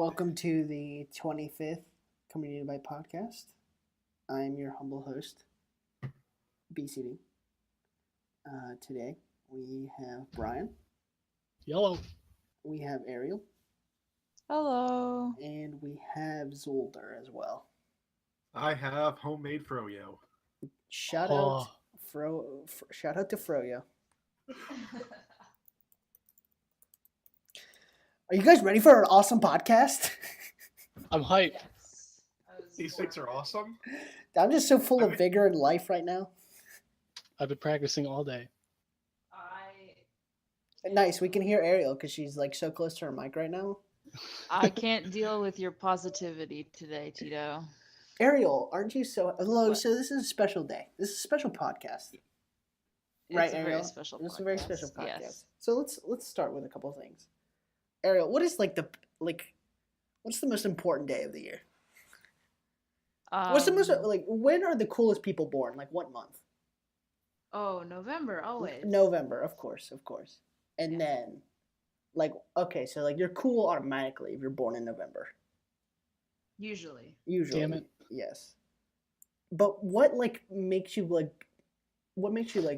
Welcome to the 25th Community Bite Podcast. I'm your humble host, BCD. Today we have Brryan, Yellow. we have Ariel, Hello. and we have Xuelder as well. I have homemade froyo. Shout Oh. out shout out to Froyo. Are you guys ready for an awesome podcast? I'm hyped. Yes. These things are awesome. I'm just so full of vigor and life right now. I've been practicing all day. Nice, we can hear Ariel because she's like so close to her mic right now. I can't deal with your positivity today, Tito. Ariel, aren't you so? Hello, What? so this is a special day. This is a special podcast. It's Right, a Ariel? very special This is a very special podcast, podcast. yes. So let's start with a couple of things. Ariel, what is what's the most important day of the year? What's the most when are the coolest people born? Like what month? Oh, November, always. November, of course. And Yeah. then okay, so you're cool automatically if you're born in November. Usually. Usually. Damn it. Yes. But what makes you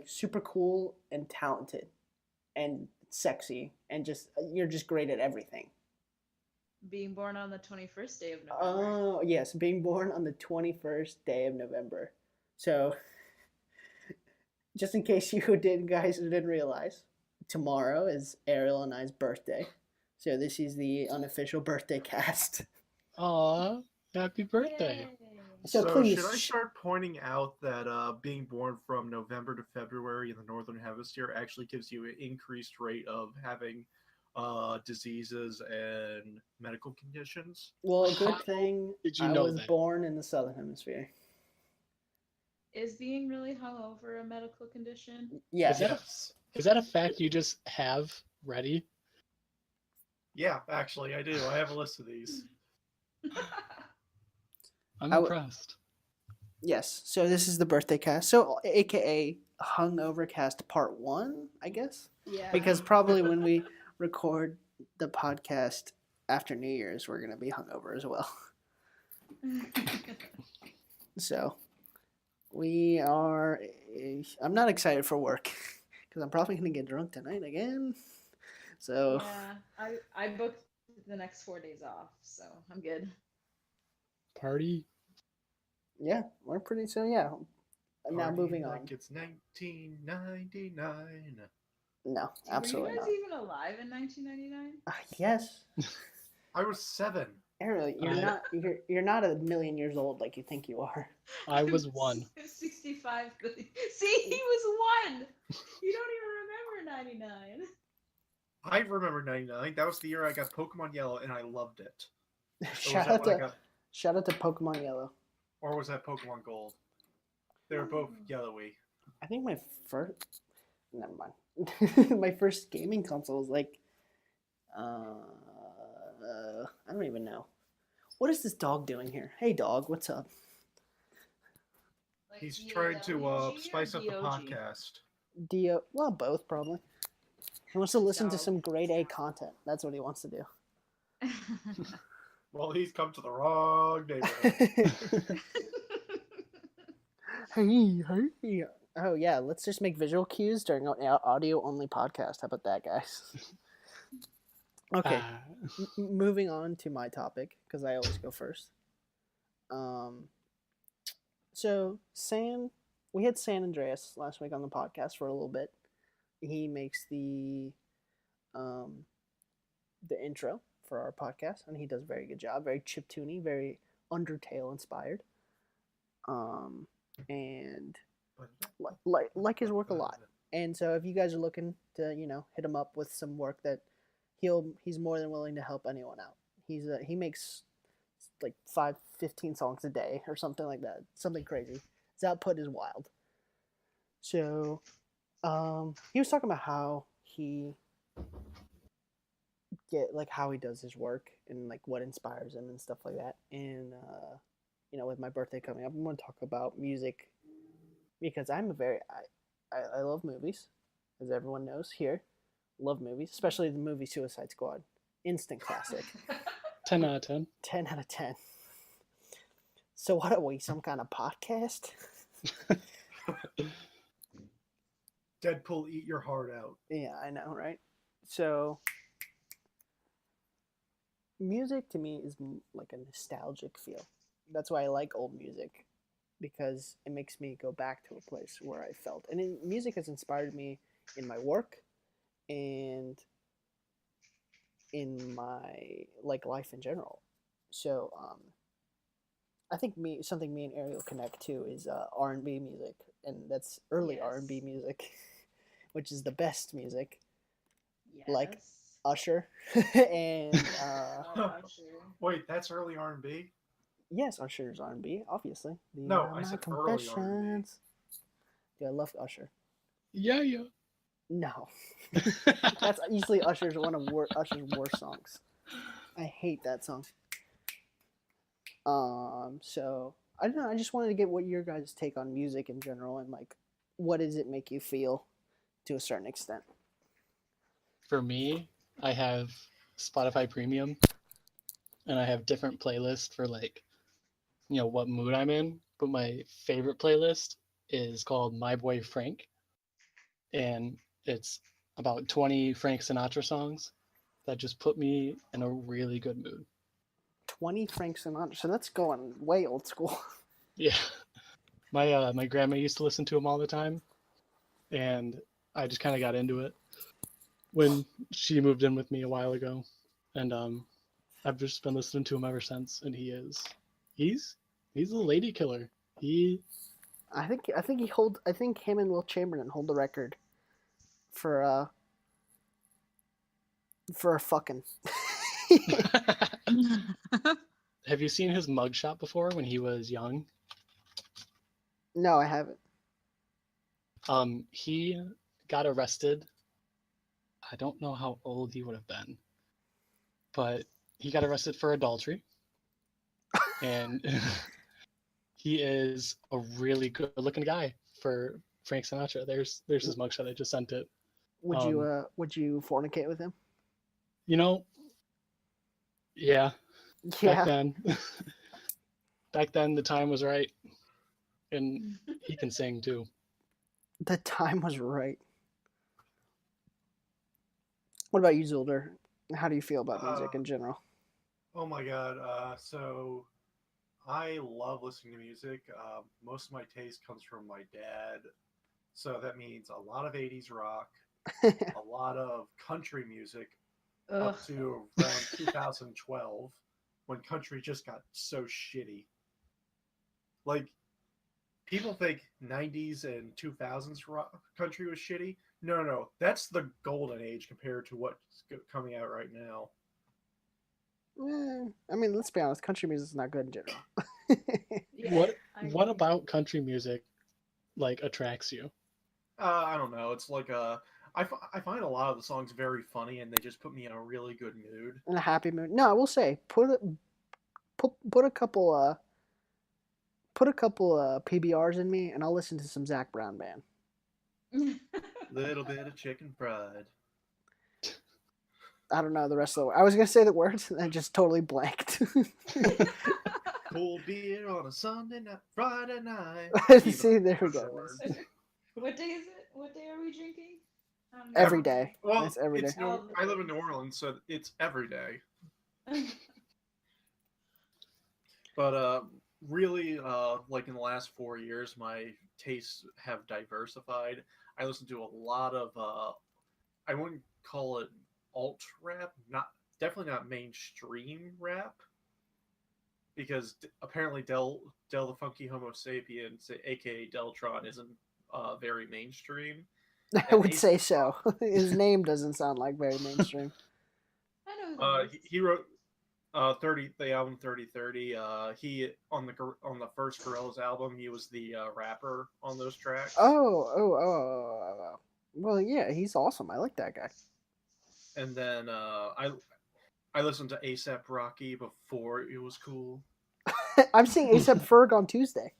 super cool and talented and sexy and you're just great at everything? Being born on the 21st day of November. Oh, yes, being born on the 21st day of November. So just in case you guys didn't realize, tomorrow is Ariel and I's birthday. So this is the unofficial birthday cast. Aw, happy birthday. Yay. So So please, should I start pointing out that being born from November to February in the Northern Hemisphere actually gives you an increased rate of having diseases and medical conditions? well, a good How thing did you I know was that? born in the Southern Hemisphere. Is being really hungover a medical condition? Yes. Is that a fact you just have ready? Yeah, actually, I do. I have a list of these. I'm I w- impressed. Yes. So this is the birthday cast. So AKA Hungover Cast Part 1, I guess. Yeah. Because probably when we record the podcast after New Year's, we're going to be hungover as well. So we are. I'm not excited for work because I'm probably going to get drunk tonight again. So Yeah. I booked the next 4 days off, so I'm good. Party? yeah, we're pretty. So yeah. Now Party moving on. like it's 1999. No, absolutely Were you guys not. even alive in 1999? Yes, I was 7. Ariel, you're not a million years old like you think you are. I was one. 65. See, he was 1. You don't even remember 99. I remember 99. That was the year I got Pokemon Yellow, and I loved it. Or was Shout that out when I to got, shout out to Pokemon Yellow. or was that Pokemon Gold? They were both yellowy. I think my first. Never mind. My first gaming console was I don't even know. What is this dog doing here? Hey, dog, what's up? He's trying to spice up the podcast. Well, both probably. He wants to listen to some grade A content. That's what he wants to do. Well, he's come to the wrong neighborhood. Hey. Oh yeah, let's just make visual cues during an audio-only podcast. How about that, guys? Okay. Ah, Moving on to my topic because I always go first. So we had San Andreas last week on the podcast for a little bit. He makes the intro for our podcast, and he does a very good job. Very chiptune, very Undertale inspired. And like his work a lot. And so if you guys are looking to hit him up with some work that he's more than willing to help anyone out. He makes like 15 songs a day or something like that. Something crazy. His output is wild. So he was talking about how he how he does his work and like what inspires him and stuff like that. And with my birthday coming up, I'm going to talk about music because I love movies, as everyone knows here. Love movies, especially the movie Suicide Squad. Instant classic. 10 out of 10. 10 out of 10. So what are we, some kind of podcast? Deadpool, eat your heart out. Yeah, I know, right? So music to me is like a nostalgic feel. That's why I like old music, because it makes me go back to a place where I felt. And music has inspired me in my work and in my like life in general. So I think something me and Ariel connect to is R&B music, and that's early Yes. R&B music, which is the best music, Yes. like Usher and Usher. Wait, that's early R&B? yes, Usher's R&B, obviously. These No, are I my said early R&B. confessions. Dude, I love Usher. Yeah. No, that's easily Usher's one of Usher's worst songs. I hate that song. So I don't know. I just wanted to get what your guys' take on music in general, and like, what does it make you feel, to a certain extent? For me, I have Spotify Premium, and I have different playlists for like, what mood I'm in. But my favorite playlist is called My Boy Frank, and it's about 20 Frank Sinatra songs that just put me in a really good mood. 20 Frank Sinatra. So that's going way old school. Yeah. My grandma used to listen to him all the time, and I just kind of got into it when she moved in with me a while ago, and I've just been listening to him ever since. And he's a lady killer. I think him and Will Chamberlain hold the record for a fucking. Have you seen his mugshot before when he was young? No, I haven't. He got arrested. I don't know how old he would have been, but he got arrested for adultery, and he is a really good-looking guy for Frank Sinatra. There's his mugshot. I just sent it. Would you fornicate with him? Yeah. Yeah. Back then the time was right, and he can sing too. The time was right. What about you, Xuelder? How do you feel about music in general? Oh my god. So I love listening to music. Most of my taste comes from my dad. So that means a lot of 80s rock, a lot of country music, Ugh. up to around 2012, when country just got so shitty. Like, people think 90s and 2000s rock country was shitty. No. That's the golden age compared to what's coming out right now. I mean, let's be honest. Country music's not good in general. Yeah, What about country music like attracts you? I don't know. It's like I find a lot of the songs very funny, and they just put me in a really good mood. In a happy mood. No, I will say put a couple PBRs in me, and I'll listen to some Zac Brown Band. Little bit of chicken fried. I don't know the rest of the words. I was gonna say the words, and I just totally blanked. Cold beer on a Sunday night, Friday night. See, there we go. What day is it? What day are we drinking? Every day. Well, It's every day. I live in New Orleans, so it's every day. But really, like in the last 4 years, my tastes have diversified. I listen to a lot of, I wouldn't call it alt rap, definitely not mainstream rap, because apparently Del the Funky Homo Sapien, aka Deltron, isn't very mainstream. I would say so. His name doesn't sound like very mainstream. I know who that is. He wrote the album 3030. He on the first Gorillaz album, he was the rapper on those tracks. Oh. Well, yeah, he's awesome. I like that guy. And then I listened to A$AP Rocky before it was cool. I'm seeing A$AP Ferg on Tuesday.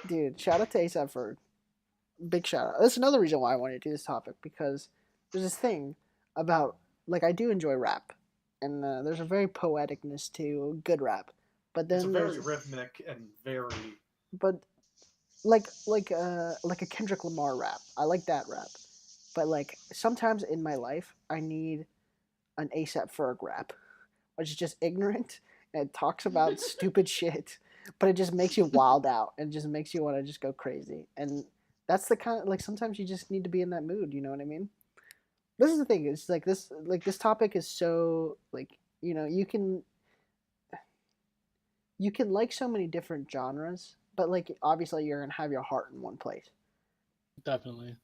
Dude, shout out to A$AP Ferg. Big shout out. That's another reason why I wanted to do this topic, because there's this thing about, like, I do enjoy rap. and there's a very poeticness to good rap. But It's a then very there's rhythmic and very. but like a Kendrick Lamar rap. I like that rap. But like sometimes in my life, I need an ASAP Ferg rap, which is just ignorant and it talks about stupid shit, but it just makes you wild out and just makes you want to just go crazy. And that's the kind of like sometimes you just need to be in that mood. You know what I mean? This is the thing. It's like this topic is so like you can like so many different genres, but like obviously you're gonna have your heart in one place. Definitely.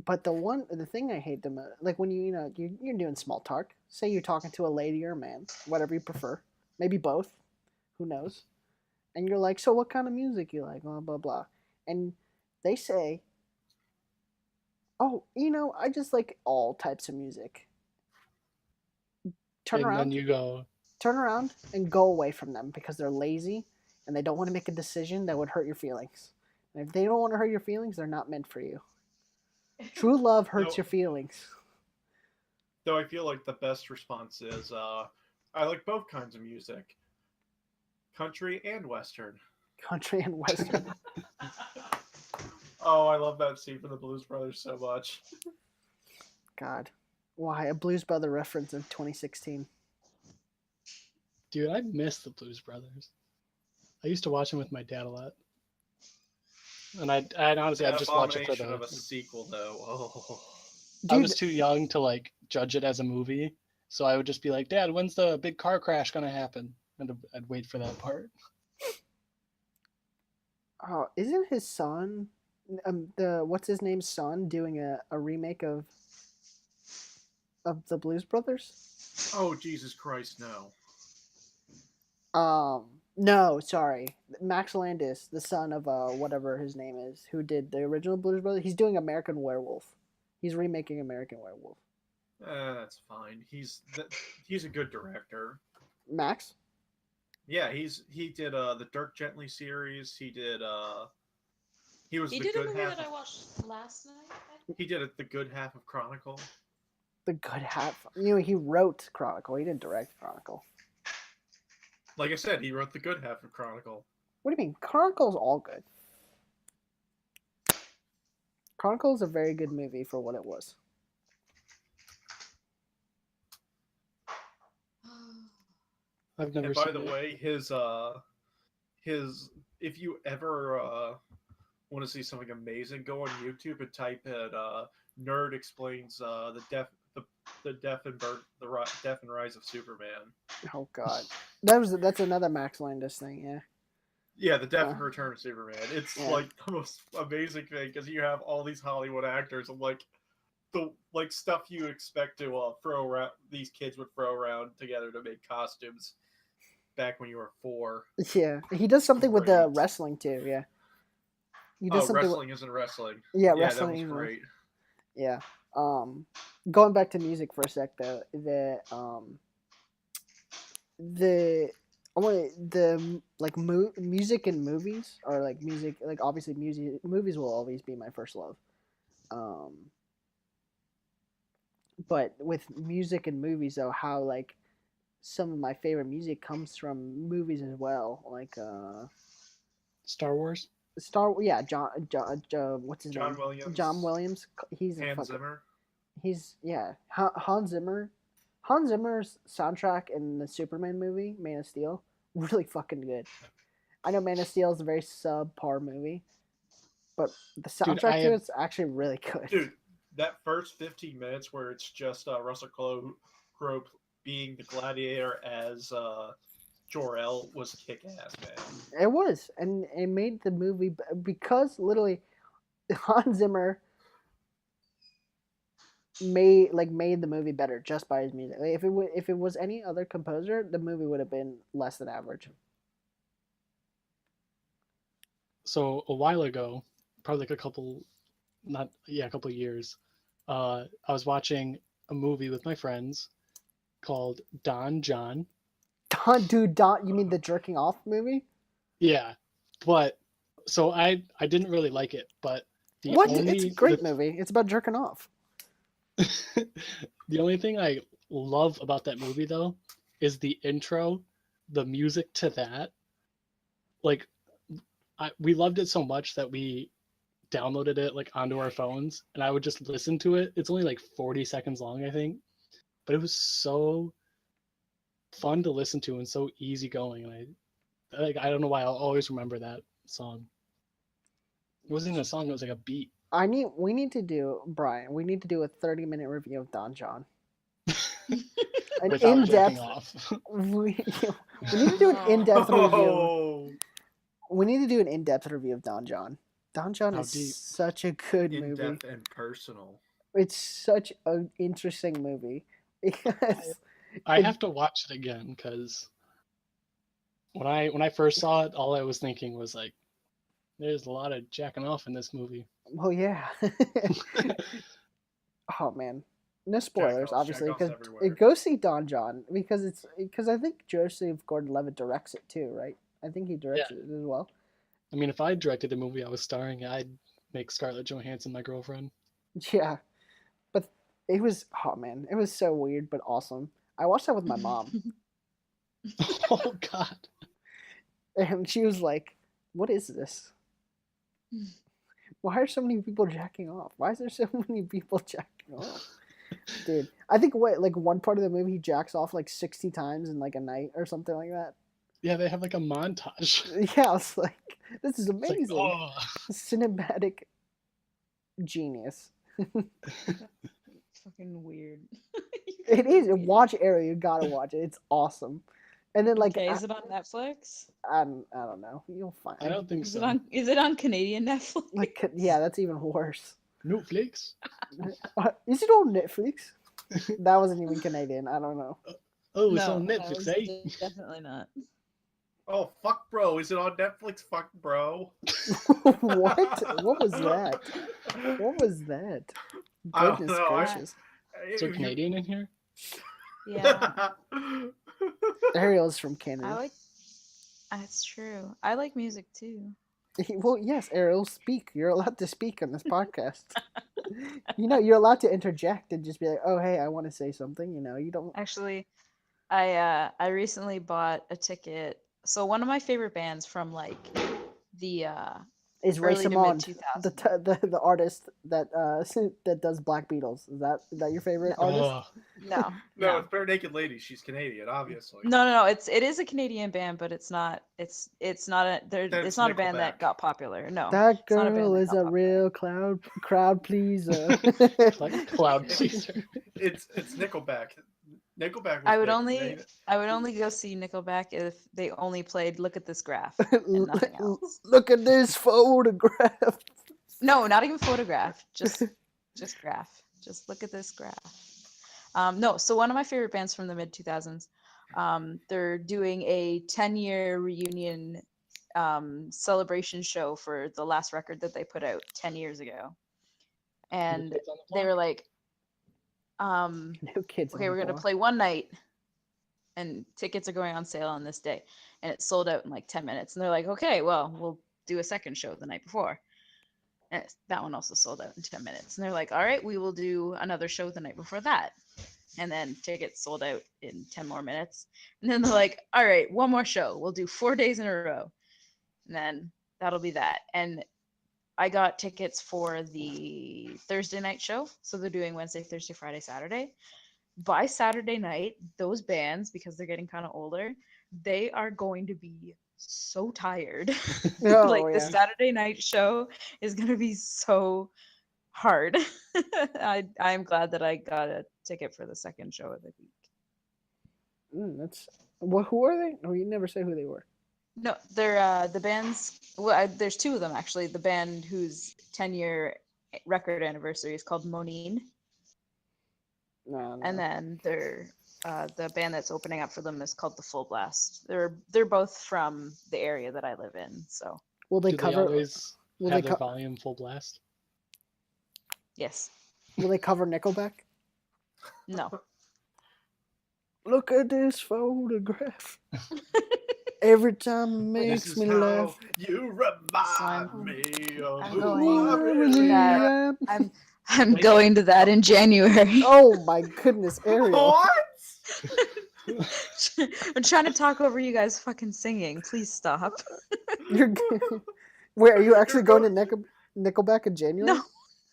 But the thing I hate the most, like when you're doing small talk. Say you're talking to a lady or a man, whatever you prefer, maybe both, who knows? And you're like, so what kind of music you like? Blah blah blah, and they say, oh, I just like all types of music. Turn And then around, you go, turn around, and go away from them because they're lazy and they don't want to make a decision that would hurt your feelings. And if they don't want to hurt your feelings, they're not meant for you. True love hurts No. your feelings. Though I feel like the best response is, I like both kinds of music, country and western. Country and western. Oh, I love that scene from the Blues Brothers so much. God, why a Blues Brother reference in 2016? dude, I miss the Blues Brothers. I used to watch them with my dad a lot. And I honestly, I'd just watch it for Abomination of a the. sequel, though. Oh. I Dude, was too young to like judge it as a movie, so I would just be like, "Dad, when's the big car crash gonna happen?" And I'd wait for that part. isn't his son, the what's his name's son, doing a remake of the Blues Brothers? Oh, Jesus Christ, no. No, sorry, Max Landis, the son of whatever his name is, who did the original Blues Brothers. He's doing American Werewolf. He's remaking American Werewolf. That's fine. He's a good director. Max? Yeah, he did the Dirk Gently series. He did he was He the did a good movie half. that I watched last night. I think. He did it the good half of Chronicle. The good half. He wrote Chronicle. He didn't direct Chronicle. Like I said, he wrote the good half of Chronicle. What do you mean? Chronicle's all good. Chronicle is a very good movie for what it was. I've never And by seen the it. way, his if you ever want to see something amazing, go on YouTube and type in "Nerd explains the death and rise of Superman." Oh God, that's another Max Landis thing. Yeah. Yeah, the death and return of Superman. It's Yeah. like the most amazing thing because you have all these Hollywood actors and like the stuff you expect to throw around. These kids would throw around together to make costumes back when you were 4. Yeah, he does something with the Great. wrestling too. Yeah. He does Oh, something. wrestling isn't wrestling. Yeah, Yeah, wrestling. that was is- great. Yeah. Going back to music for a sec though, the like music in movies or like music like obviously movies will always be my first love. But with music and movies though, how like some of my favorite music comes from movies as well, like Star Wars. John what's his John name? Williams. John Williams. He's a Hans fucking, Zimmer. he's yeah. Hans Zimmer. Hans Zimmer's soundtrack in the Superman movie, Man of Steel, really fucking good. I know Man of Steel is a very subpar movie, but the soundtrack to it's actually really good. Dude, that first 15 minutes where it's just Russell Crowe being the gladiator as Jor-El was kick-ass, man. It was, and it made the movie because literally Hans Zimmer made the movie better just by his music. Like, if it was any other composer, the movie would have been less than average. So a while ago, probably like a couple years, I was watching a movie with my friends called Don John. Don, you mean the jerking off movie? Yeah, but so I didn't really like it, but It's a great movie. It's about jerking off. The only thing I love about that movie though is the intro, the music to that. Like, we loved it so much that we downloaded it like onto our phones, and I would just listen to it. It's only like 40 seconds long, I think, but it was so fun to listen to and so easygoing. And I don't know why I'll always remember that song. It wasn't even a song; it was like a beat. We need to do, Brryan, we need to do a 30-minute review of Don John. An Without in-depth. jacking off. We need to do an in-depth review. Oh, We need to do an in-depth review of Don John. Don John How is deep? such a good in movie. depth and personal. It's such an interesting movie because I have to watch it again because when I first saw it, all I was thinking was like, "There's a lot of jacking off in this movie." well, yeah. Oh man, no spoilers, obviously, jack-offs because everywhere. go see Don John because I think Joseph Gordon-Levitt directs it too, right? I think he directs it as well. I mean, if I directed a movie I was starring, I'd make Scarlett Johansson my girlfriend. Yeah, but it was it was so weird but awesome. I watched that with my mom, Oh God! and she was like, "What is this? Why are so many people jacking off? Why is there so many people jacking off?" Dude, I think like one part of the movie he jacks off like 60 times in like a night or something like that. Yeah, they have like a montage. Yeah, I was like, this is It's like, amazing. oh. Cinematic genius. Fucking weird. It is. Watch Ariel. You gotta watch it. It's awesome. And then like Okay, is it on Netflix? I don't know. You'll find. I don't think Is so. it on? Is it on Canadian Netflix? Like yeah, that's even worse. Netflix. Is it on Netflix? That wasn't even Canadian. I don't know. Oh, it's No, on that Netflix, was eh? definitely not. Oh fuck, bro! Is it on Netflix? Fuck, bro. What? What was that? What was that? I don't Goodness know, gracious. Is there Canadian in here? Yeah, Ariel's from I Canada. like. That's true. I like music too. Well, yes, Ariel, speak. You're allowed to speak on this podcast. You know, you're allowed to interject and just be like, "Oh, hey, I want to say something." You know, you don't. Actually, I recently bought a ticket. So one of my favorite bands from like the Is Ray early to Simon mid 2000s. the artist that that does Black Beatles? Is that your favorite artist? Oh, No, No, no. it's Bare Naked Lady. She's Canadian, obviously. No. It is a Canadian band, but it's not. It's not a. Then It's it's not a band that Nickelback. got popular. No, That it's not a band girl that is got a popular. real crowd pleaser. like cloud pleaser. It's Nickelback. Nickelback was I would big. only go see Nickelback if they only played "Look at This Graph" and nothing else. Look at this photograph. No, not even photograph. Just graph. Just look at this graph. No, so one of my favorite bands from the mid 2000s. They're doing a 10-year reunion celebration show for the last record that they put out 10 years ago, and Kids on the they Block? were like, No kids. on okay, the we're gonna block. play one night, and tickets are going on sale on this day, and it sold out in like 10 minutes. And they're like, okay, well, we'll do a second show the night before. And that one also sold out in 10 minutes. And they're like, all right, we will do another show the night before that. And then tickets sold out in 10 more minutes. And then they're like, all right, one more show. We'll do 4 days in a row. And then that'll be that. And I got tickets for the Thursday night show. So they're doing Wednesday, Thursday, Friday, Saturday. By Saturday night, those bands, because they're getting kind of older, they are going to be so tired. Oh, Like the yeah. Saturday night show is going to be so hard. I'm glad that I got a ticket for the second show of the week. That's who are they? Oh, you never say who they were. No, they're the band's. Well, there's two of them actually. The band whose 10-year record anniversary is called Monine, No. and then they're the band that's opening up for them is called the Full Blast. They're both from the area that I live in, so Will they Do cover? they always will have they their co- volume full blast? yes. Will they cover Nickelback? No. Look at this photograph. Every time it This makes is me how laugh. you remind me of I'm who going I to really that. am. I'm going to that in January. Oh my goodness, Ariel. What? I'm trying to talk over you guys fucking singing. Please stop. You're wait, are you actually You're going to Nickelback in January?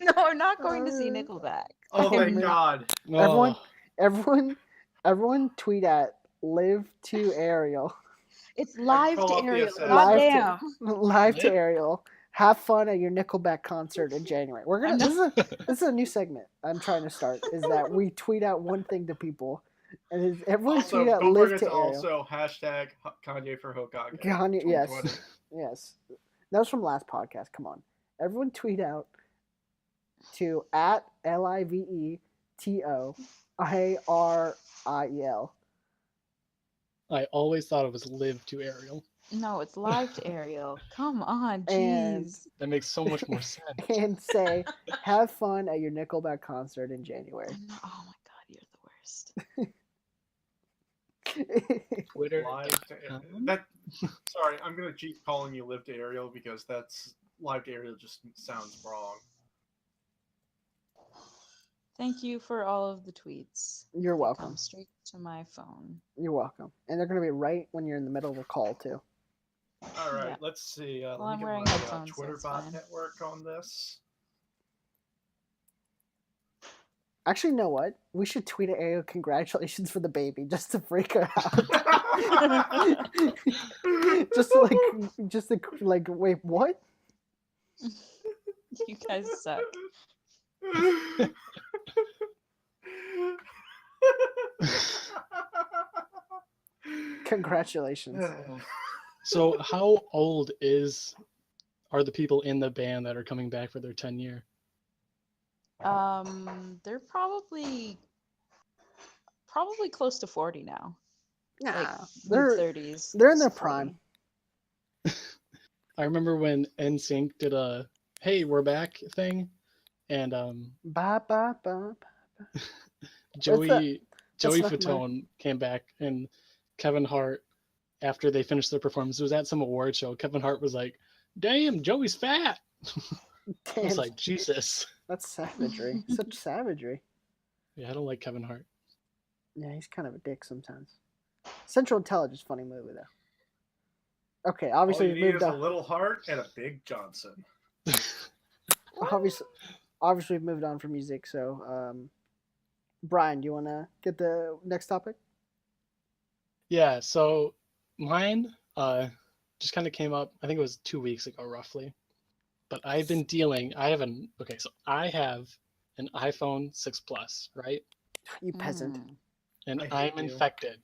No, I'm not going to see Nickelback. Oh, Okay, thank man. God. Everyone, Oh, everyone tweet at live to Ariel. It's I live call to up the Ariel. SS. Live Goddamn. live to Live? Ariel. Have fun at your Nickelback concert in January. We're gonna. I'm This is a new segment I'm trying to start. Is that we tweet out one thing to people, and everyone Also, tweet out don't live forget to to Ariel. also hashtag Kanye for Hokage. Kanye, yes, 2020. yes. That was from last podcast. Come on, everyone tweet out to at LIVETOIRIEL. I always thought it was live to Ariel. No, it's live to Ariel. Come on, And jeez. That makes so much more sense. and say have fun at your Nickelback concert in January. Oh my god, you're the worst. Twitter. Live to that. Sorry, I'm gonna keep calling you Live to Ariel because that's Live to Ariel just sounds wrong. Thank you for all of the tweets. You're They welcome. come straight to my phone. You're welcome. And they're going to be right when you're in the middle of a call, too. All right, Yeah. let's see. Well, Let I'm me wearing get my headphones, so Twitter it's bot fine. network on this. Actually, you know what? We should tweet at Ariel congratulations for the baby just to freak her out. just to like, wait, what? You guys suck. Congratulations. So, how old are the people in the band that are coming back for their 10-year? They're probably close to 40 now. Nah, Like they're mid-30s. they're in their 40. prime. I remember when NSYNC did a "Hey, we're back" thing, and Ba ba ba. Joey that's not my- Fatone came back, and Kevin Hart, after they finished their performance, it was at some award show. Kevin Hart was like, "Damn, Joey's fat." I was Damn, like, Jesus. that's savagery. Such savagery. Yeah, I don't like Kevin Hart. Yeah, he's kind of a dick sometimes. Central Intelligence, funny movie though. Okay, All obviously you we need moved is a on. little heart and a big Johnson. Obviously we've moved on from music. So, Brryan, do you want to get the next topic? Yeah, so mine just kind of came up, I think it was 2 weeks ago roughly. But I've been dealing, I have an iPhone 6 Plus, right? You peasant. And I hate I'm you. infected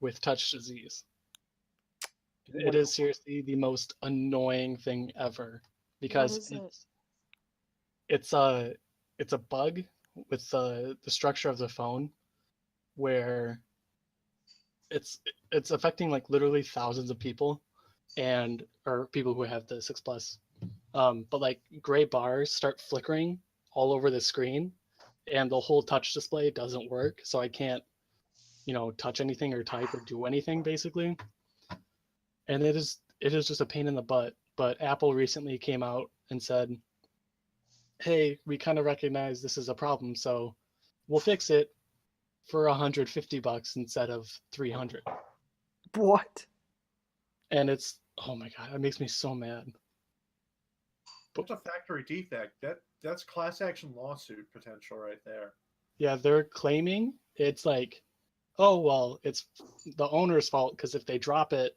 with touch disease. It What- is seriously the most annoying thing ever because What is it? it's a bug with the structure of the phone where it's affecting like literally thousands of people or people who have the 6 Plus. But like gray bars start flickering all over the screen and the whole touch display doesn't work, so I can't touch anything or type or do anything basically. And it is just a pain in the butt. But Apple recently came out and said, hey, we kind of recognize this is a problem, so we'll fix it for $150 instead of $300. What? And it's, oh my god, it makes me so mad. What's a factory defect? That's class action lawsuit potential right there. Yeah, they're claiming it's like, oh well, it's the owner's fault because if they drop it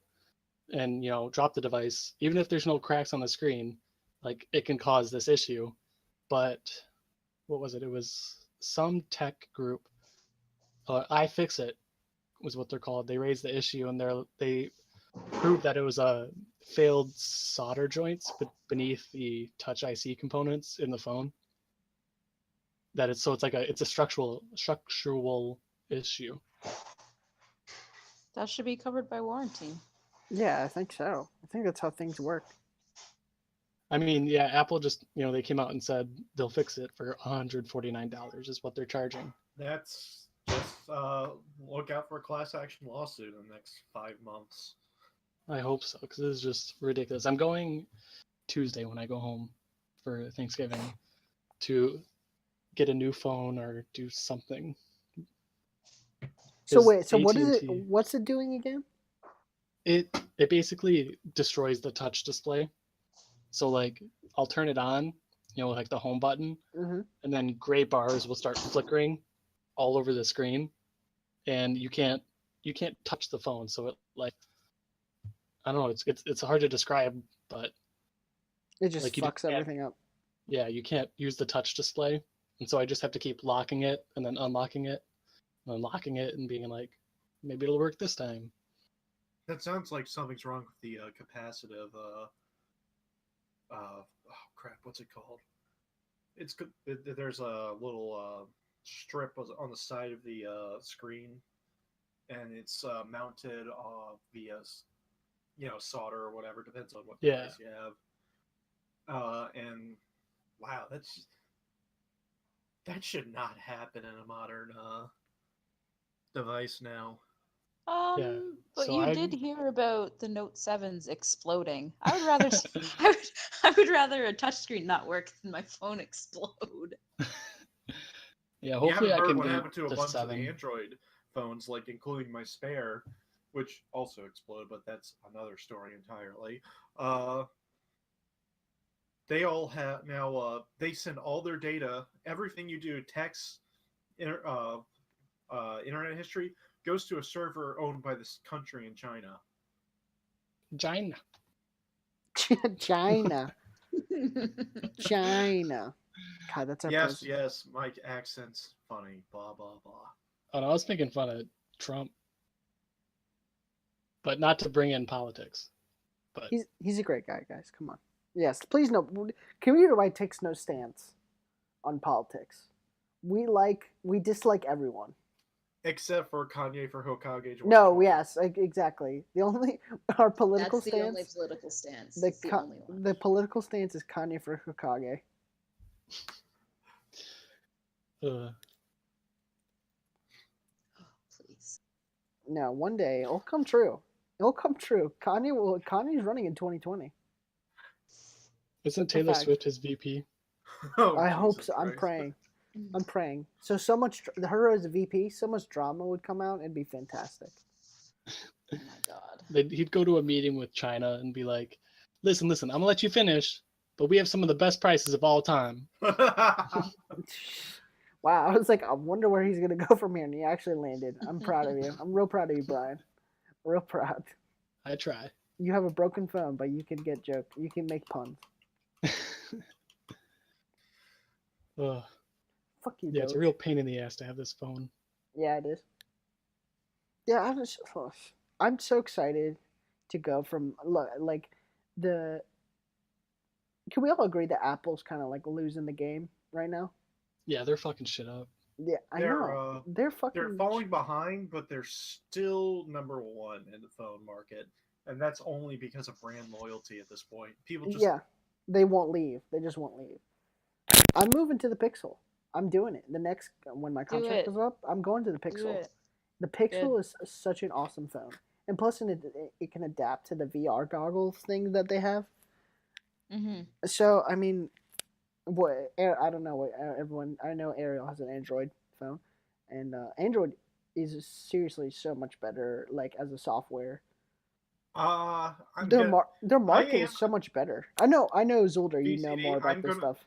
and drop the device, even if there's no cracks on the screen, like it can cause this issue. But what was it? It was some tech group. iFixit was what they're called. They raised the issue and they proved that it was a failed solder joints beneath the Touch IC components in the phone. That it's a structural issue. That should be covered by warranty. Yeah, I think so. I think that's how things work. I mean, yeah, Apple just they came out and said they'll fix it for $149 is what they're charging. That's just look out for a class action lawsuit in the next 5 months. I hope so, because this is just ridiculous. I'm going Tuesday when I go home for Thanksgiving to get a new phone or do something. So 'Cause wait, so what is it? AT&T What's it doing again? It basically destroys the touch display. So like I'll turn it on, like the home button, Mm-hmm. and then gray bars will start flickering all over the screen, and you can't touch the phone. So it like I don't know, it's hard to describe, but It just like fucks everything up. you can't use the touch display, and so I just have to keep locking it and then unlocking it, and unlocking it, and being like, maybe it'll work this time. That sounds like something's wrong with the capacitive. Oh crap, what's it called? There's a little strip on the side of the screen, and it's mounted via solder or whatever, depends on what device you have. And wow, that should not happen in a modern device now. Yeah, But so you I'm did hear about the Note 7s exploding. I would rather I would rather a touchscreen not work than my phone explode. yeah, You hopefully haven't I heard can what beat happened to a the bunch 7. of the Android phones, like including my Spare, which also exploded, but that's another story entirely. They all have now. They send all their data, everything you do, text, internet history, goes to a server owned by this country in China. China. China. China. God, that's our Yes, president. yes, my accent's funny. Blah blah blah. Oh, no, I was making fun of Trump, but not to bring in politics. But He's a great guy, guys. Come on. Yes, please no. Community White takes no stance on politics. We dislike everyone. Except for Kanye for Hokage. No, yes, exactly. The only our political That's the stance. only political stance. The It's the only one. the political stance is Kanye for Hokage. Please. No, one day it'll come true. It'll come true. Kanye's running in 2020. Isn't For Taylor fact. Swift his VP? Oh, I hope Jesus so. I'm Christ. praying. I'm praying. So much her as a VP, so much drama would come out. It'd be fantastic. Oh my god. He'd go to a meeting with China and be like, listen, I'm gonna let you finish, but we have some of the best prices of all time. Wow, I was like, I wonder where he's gonna go from here, and he actually landed. I'm proud of you. I'm real proud of you, Brryan. Real proud. I try. You have a broken phone, but you can get joke. You can make puns. Fuck you, Yeah, it's a Doge. real pain in the ass to have this phone. Yeah, it is. Yeah, I'm so excited to go from like the. Can we all agree that Apple's kind of like losing the game right now? Yeah, they're fucking shit up. Yeah, I know. They're fucking. They're falling behind, but they're still number one in the phone market, and that's only because of brand loyalty at this point. People just they won't leave. They just won't leave. I'm moving to the Pixel. I'm doing it. The next when my contract is up, I'm going to the Pixel. The Pixel is such an awesome phone, and plus, it can adapt to the VR goggles thing that they have. Mm-hmm. So I mean, I don't know what everyone. I know Ariel has an Android phone, and Android is seriously so much better. Like as a software, their market is so much better. I know, Xuelder, you know more about this stuff.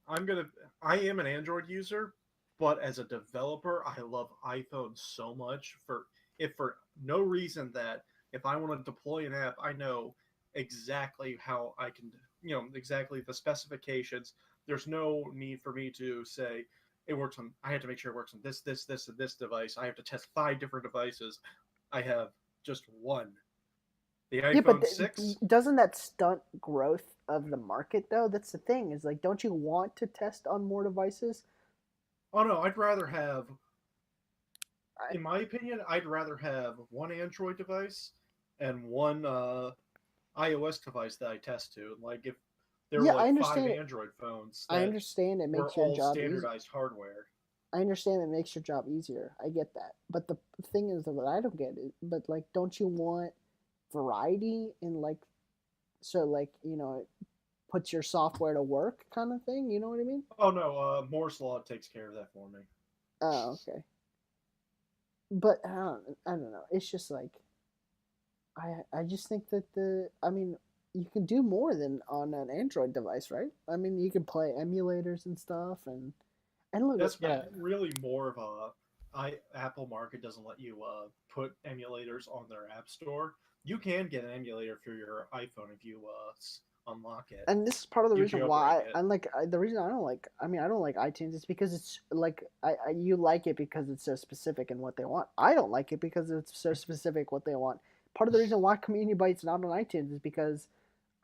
I am an Android user, but as a developer, I love iPhone so much for no reason that if I want to deploy an app, I know exactly how I can, exactly the specifications. There's no need for me to say it works on. I have to make sure it works on this, and this device. I have to test 5 different devices. I have just one. The iPhone 6. Doesn't that stunt growth of the market though? That's the thing. Is like, don't you want to test on more devices? Oh no, I'd rather have. In my opinion, I'd rather have one Android device and one iOS device that I test to. Like if there were like 5 Android phones, I understand it makes your job standardized hardware. I understand it makes your job easier. I get that, but the thing is that what I don't get is, but like, don't you want variety in like, so like puts your software to work kind of thing. You know what I mean? Oh no, Moore's law takes care of that for me. Oh, okay. But I don't know. It's just like I just think that you can do more than on an Android device, right? I mean, you can play emulators and stuff, and look. That's Yeah. really more of Apple Market doesn't let you put emulators on their app store. You can get an emulator for your iPhone if you unlock it. And this is part of the You reason why jailbreak it. the reason I don't like. I mean, I don't like iTunes. It's because it's like you like it because it's so specific in what they want. I don't like it because it's so specific what they want. Part of the reason why Community Byte's not on iTunes is because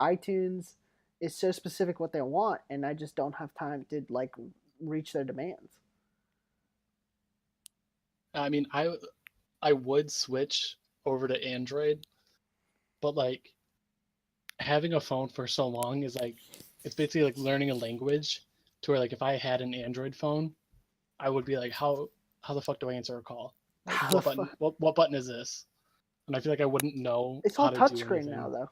iTunes is so specific what they want, and I just don't have time to like reach their demands. I mean, I would switch over to Android, but like having a phone for so long is like it's basically like learning a language to where like if I had an Android phone, I would be like, how the fuck do I answer a call? Like, How what the button? fuck? What button is this? And I feel like I wouldn't know. It's how all to do touchscreen anything. now, though.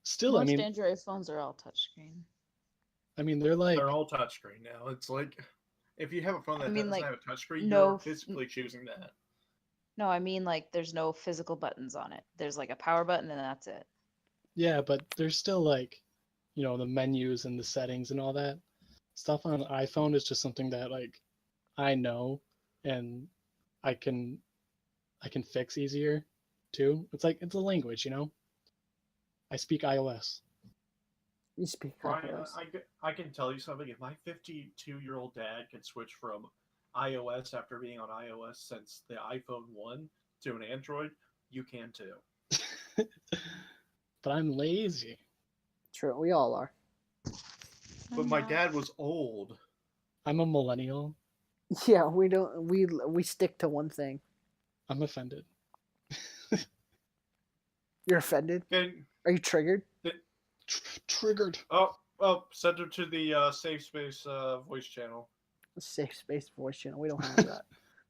Still, Most Android phones are all touchscreen. I mean, they're like They're all touchscreen now. It's like if you have a phone that doesn't like, have a touchscreen, no you're physically choosing that. No, I mean like there's no physical buttons on it. There's like a power button and that's it. yeah, but there's still like, the menus and the settings and all that stuff on an iPhone is just something that like I know and I can fix easier too. It's like it's a language, I speak iOS. You speak Brryan, iOS. I can tell you something. If my 52-year-old dad can switch from iOS after being on iOS since the iPhone 1 to an Android, you can too. But I'm lazy. True, we all are. But my dad was old. I'm a millennial. Yeah, we don't. We stick to one thing. I'm offended. You're offended? And Are you triggered? Triggered. oh, send her to the Safe Space voice channel. Safe space voice channel. We don't have that.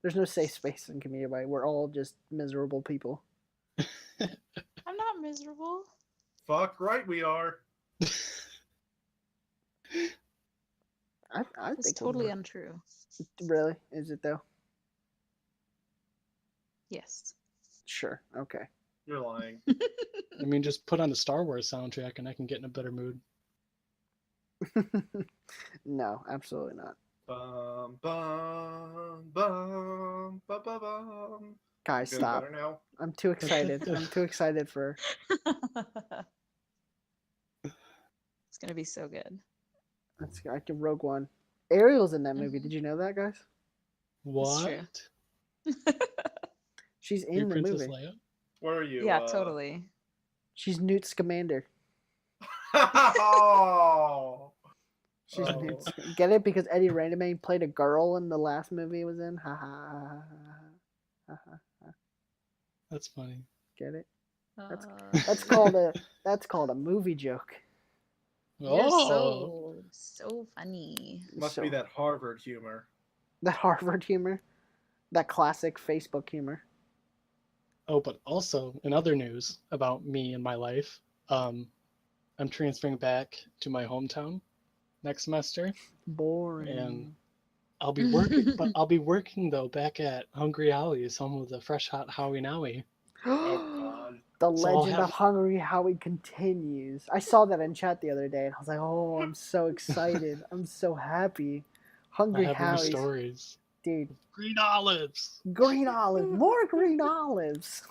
There's no safe space in Community Byte. We're all just miserable people. I'm not miserable. Fuck right we are. I It's think totally untrue. really is it though? Yes. Sure. Okay. You're lying. I mean, just put on the Star Wars soundtrack and I can get in a better mood. No, absolutely not. Bum, bum, bum, bum, bum, bum. Guys, Feeling stop. better now? I'm too excited. I'm too excited for. It's gonna be so good. I can Rogue One. Ariel's in that movie. Did you know that, guys? What? true. She's You're in the Princess movie. Leia? Where are you? Yeah, totally. She's Newt Scamander. Oh. She's Oh. Newt. Get it? Because Eddie Redmayne played a girl in the last movie he was in. Ha ha ha ha. That's funny. Get it? That's Uh, that's called a movie joke. You're Oh, so funny. Must So- be that Harvard humor. That Harvard humor, that classic Facebook humor. oh, but also in other news about me and my life, I'm transferring back to my hometown next semester. Boring. And I'll be working, but I'll be working though back at Hungry Howie's, home of the fresh hot Howie Nowie. Oh God. The So I'll legend have- of Hungry Howie continues. I saw that in chat the other day, and I was like, "Oh, I'm so excited! I'm so happy." Hungry I have more Howie's, stories. dude. Green olives. Green olive, more green olives.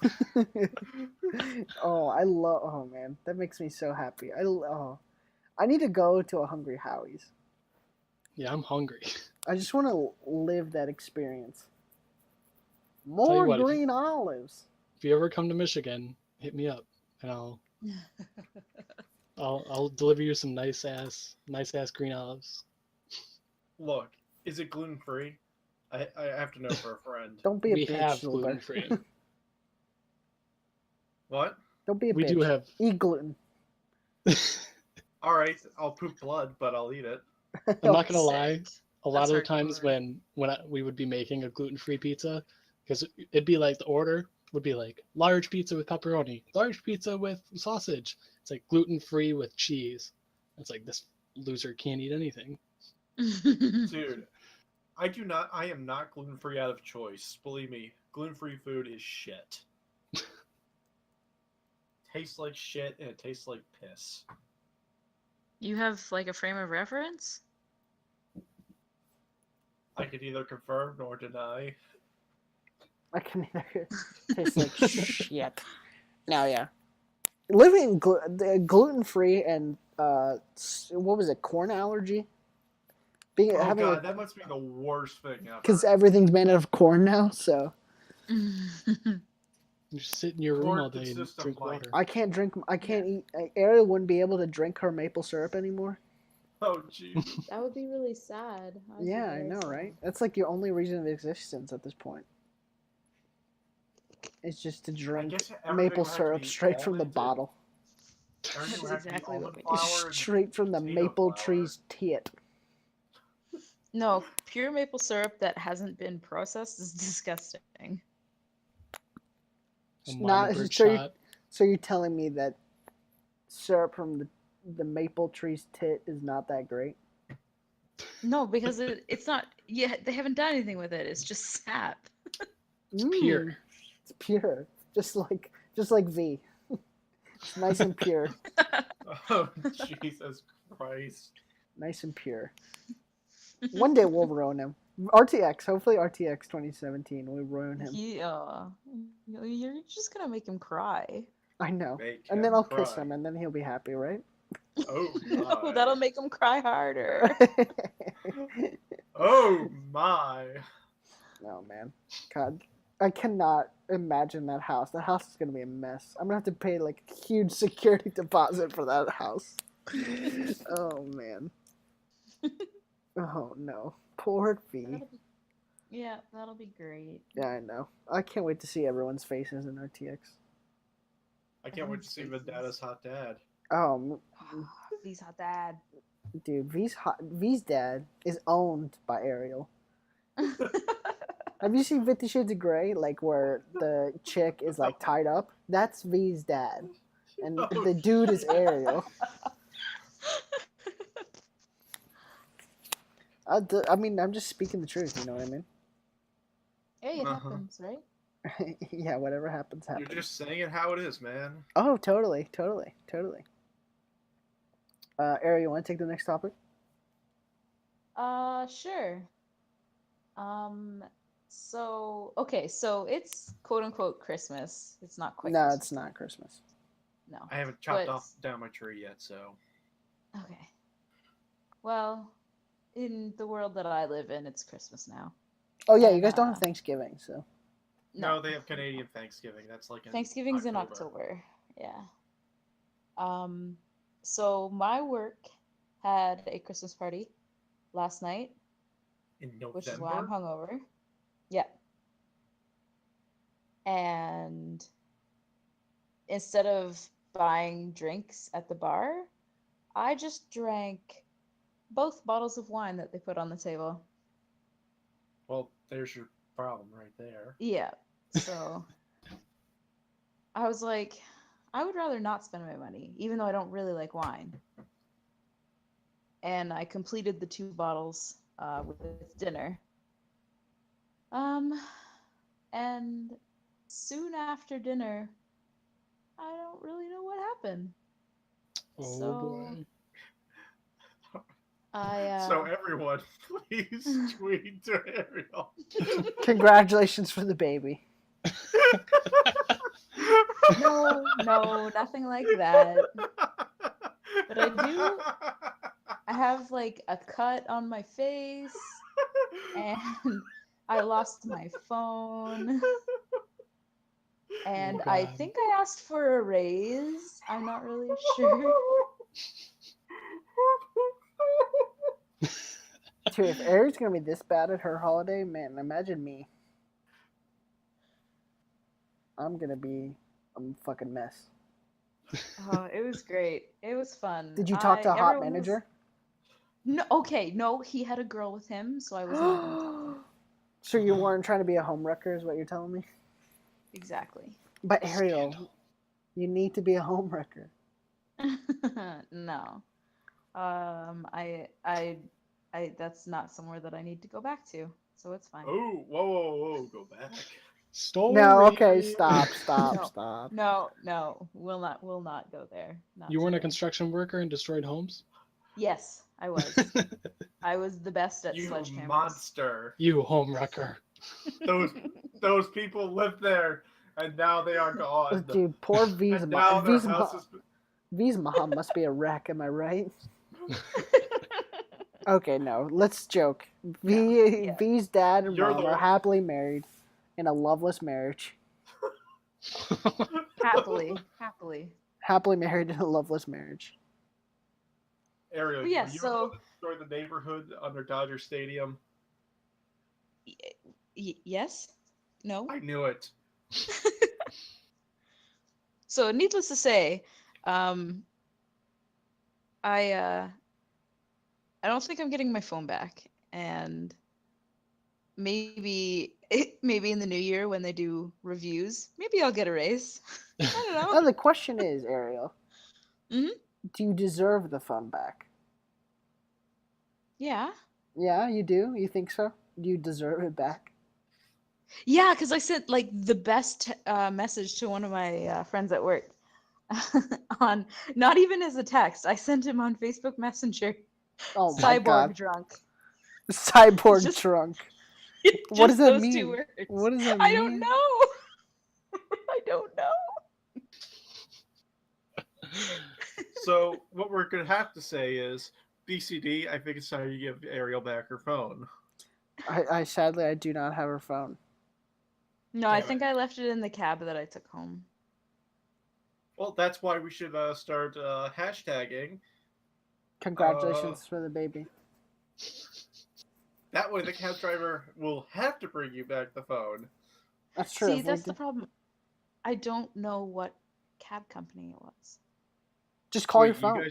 Oh, I love. Oh man, that makes me so happy. I need to go to a Hungry Howie's. Yeah, I'm hungry. I just want to live that experience. you More what, if you- green olives. If you ever come to Michigan, hit me up, and I'll deliver you some nice ass green olives. Look, is it gluten free? I have to know for a friend. Don't be a We bitch, have Xuelder. gluten free. What? Don't be a We bitch. do have. Eat gluten. All right, I'll poop blood, but I'll eat it. I'm not gonna lie. Sick. A lot That's of the times hardcore. when we would be making a gluten free pizza, because it'd be like the order, would be like large pizza with pepperoni, large pizza with sausage. It's like gluten-free with cheese. It's like this loser can't eat anything. Dude, I am not gluten-free out of choice. Believe me, gluten-free food is shit. Tastes like shit and it tastes like piss. You have like a frame of reference? I can neither confirm nor deny. I can neither taste like shit. No, yeah. Living gluten free and what was it? Corn allergy. Being Oh having god, that must be the worst thing ever. because everything's made out of corn now. So You just sit in your room Corn all day and consists of drink light. water. I can't drink. I can't eat. Ariel wouldn't be able to drink her maple syrup anymore. Oh jeez. That would be really sad. Yeah, I know, right? That's like your only reason of existence at this point. It's just to drink guess everything maple would have to syrup be straight from the almond and- bottle. Everything would That's have to be exactly what almond we flour and Straight from the potato maple flour. tree's tit. No, pure maple syrup that hasn't been processed is disgusting. A Not mama bird so. shot. So you're telling me that syrup from the maple tree's tit is not that great? No, because it's not. Yeah, they haven't done anything with it. It's just sap. It's pure. It's pure, just like V. It's nice and pure, Oh Jesus Christ. nice and pure. One day we'll ruin him. RTX, hopefully RTX 2017 will ruin him. Yeah, you're just gonna make him cry. I know. Make And then him I'll kiss cry. him, and then he'll be happy, right? Oh No, my. that'll make him cry harder. Oh my. Oh man, God, I cannot imagine that house. That house is gonna be a mess. I'm gonna have to pay like a huge security deposit for that house. Oh man. Oh no, poor V. Yeah, that'll be great. Yeah, I know. I can't wait to see everyone's faces in RTX. I can't wait to see Vendada's hot dad. He's hot dad. Dude, V's dad is owned by Ariel. Have you seen 50 Shades of Grey? Like where the chick is like tied up? That's V's dad. And the dude is Ariel. I mean, I'm just speaking the truth, you know what I mean? Hey, it Uh-huh. happens, right? Yeah, whatever happens, You're happens. just saying it how it is, man. Oh, totally. Ariel, you want to take the next topic? Sure. So it's quote unquote Christmas. It's not quite. No, Christmas. it's not Christmas. No. I haven't chopped But- off down my tree yet, so. Okay. Well, in the world that I live in, it's Christmas now. Oh yeah, you And, guys don't have Thanksgiving, so. No, they have Canadian Thanksgiving. That's like in Thanksgiving's in October. Yeah. So my work had a Christmas party last night, In November. which is why I'm hungover. Yeah. And instead of buying drinks at the bar, I just drank both bottles of wine that they put on the table. Well, there's your problem right there. Yeah. So I was like, I would rather not spend my money, even though I don't really like wine. And I completed the 2 bottles with dinner. And soon after dinner, I don't really know what happened. Oh So- boy. So everyone, please tweet to Ariel. Congratulations for the baby. No, nothing like that. But I have like a cut on my face, and I lost my phone. And I God. think I asked for a raise. I'm not really sure. Dude, if Ariel's gonna be this bad at her holiday, man, imagine me. I'm gonna be a fucking mess. Oh, it was great. It was fun. Did you talk to a hot everyone was- manager? No, okay, no, he had a girl with him, so I was not gonna talk to him. So you weren't trying to be a homewrecker, is what you're telling me? Exactly. But Ariel, Scandal. you need to be a homewrecker. No. That's not somewhere that I need to go back to, so it's fine. Oh, whoa, go back. Story. No, okay, stop. No, will not go there. Not You weren't a today. construction worker and destroyed homes? Yes, I was. I was the best at You sledgehammers. monster. You homewrecker. Those people lived there, and now they are gone. Dude, poor V's And now mom. their house is... V's mom must be a wreck, am I right? Okay, no, let's joke. Yeah. V's dad and You're mom the are one- happily married in a loveless marriage. Happily. Happily married in a loveless marriage. Ariel, But yeah, were you so- the one that destroyed the neighborhood under Dodger Stadium? Yes? No? I knew it. So, needless to say, I don't think I'm getting my phone back, and maybe in the new year when they do reviews, maybe I'll get a raise. I don't know. Now the question is, Ariel, Mhm. do you deserve the phone back? Yeah. Yeah, you do? You think so? Do you deserve it back? Yeah, because I sent like the best message to one of my friends at work on not even as a text. I sent him on Facebook Messenger. Oh my Cyborg god. drunk. Cyborg Just- drunk. What Just does that those mean? two words. What does that I don't mean? know. I don't know. So what we're gonna have to say is, BCD, I think it's time you give Ariel back her phone. I sadly I do not have her phone. No, I Damn think I left it in the cab that I took home. Well, that's why we should start hashtagging. Congratulations for the baby. That way the cab driver will have to bring you back the phone. That's true. See, if we that's the did- problem. I don't know what cab company it was. Just call your Wait, phone.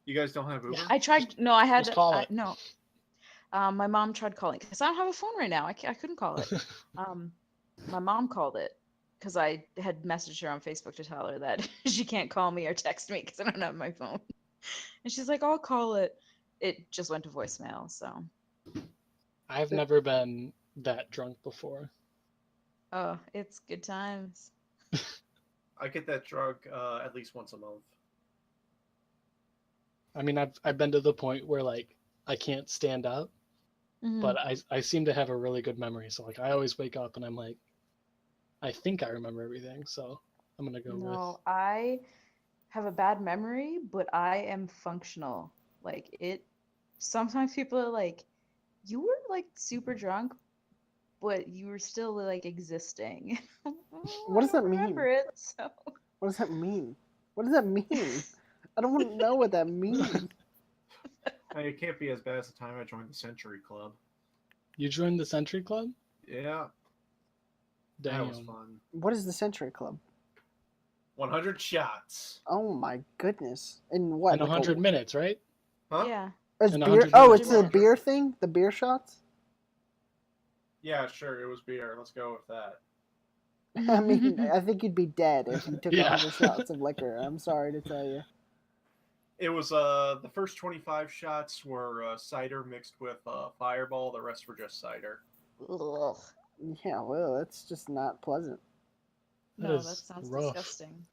You guys don't have Uber? Yeah. I tried. No, I had. Just call it. No. My mom tried calling because I don't have a phone right now. I couldn't call it. My mom called it because I had messaged her on Facebook to tell her that she can't call me or text me because I don't have my phone. And she's like, "I'll call it." It just went to voicemail. So, I've never been that drunk before. oh, it's good times. I get that drunk at least once a month. I mean, I've been to the point where like I can't stand up, Mhm. but I seem to have a really good memory. So like I always wake up and I'm like, I think I remember everything. So I'm gonna go No, I have a bad memory, but I am functional. Like it. Sometimes people are like, "You were like super drunk, but you were still like existing." What does I don't that mean? remember it, so. What does that mean? What does that mean? I don't want to know what that means. Hey, it can't be as bad as the time I joined the Century Club. with. You joined the Century Club? Yeah, Damn. that was fun. What is the Century Club? 100 shots. Oh my goodness! And what? In like 100 minutes, right? Huh? Yeah. It's in beer. 100 Oh, minutes. it's the beer thing. The beer shots. Yeah, sure, it was beer. Let's go with that. I mean, I think you'd be dead if you took Yeah. 100 shots of liquor. I'm sorry to tell you. It was the first 25 shots were cider mixed with Fireball. The rest were just cider. Ugh. Yeah, well, that's just not pleasant. That No, is that sounds rough. disgusting.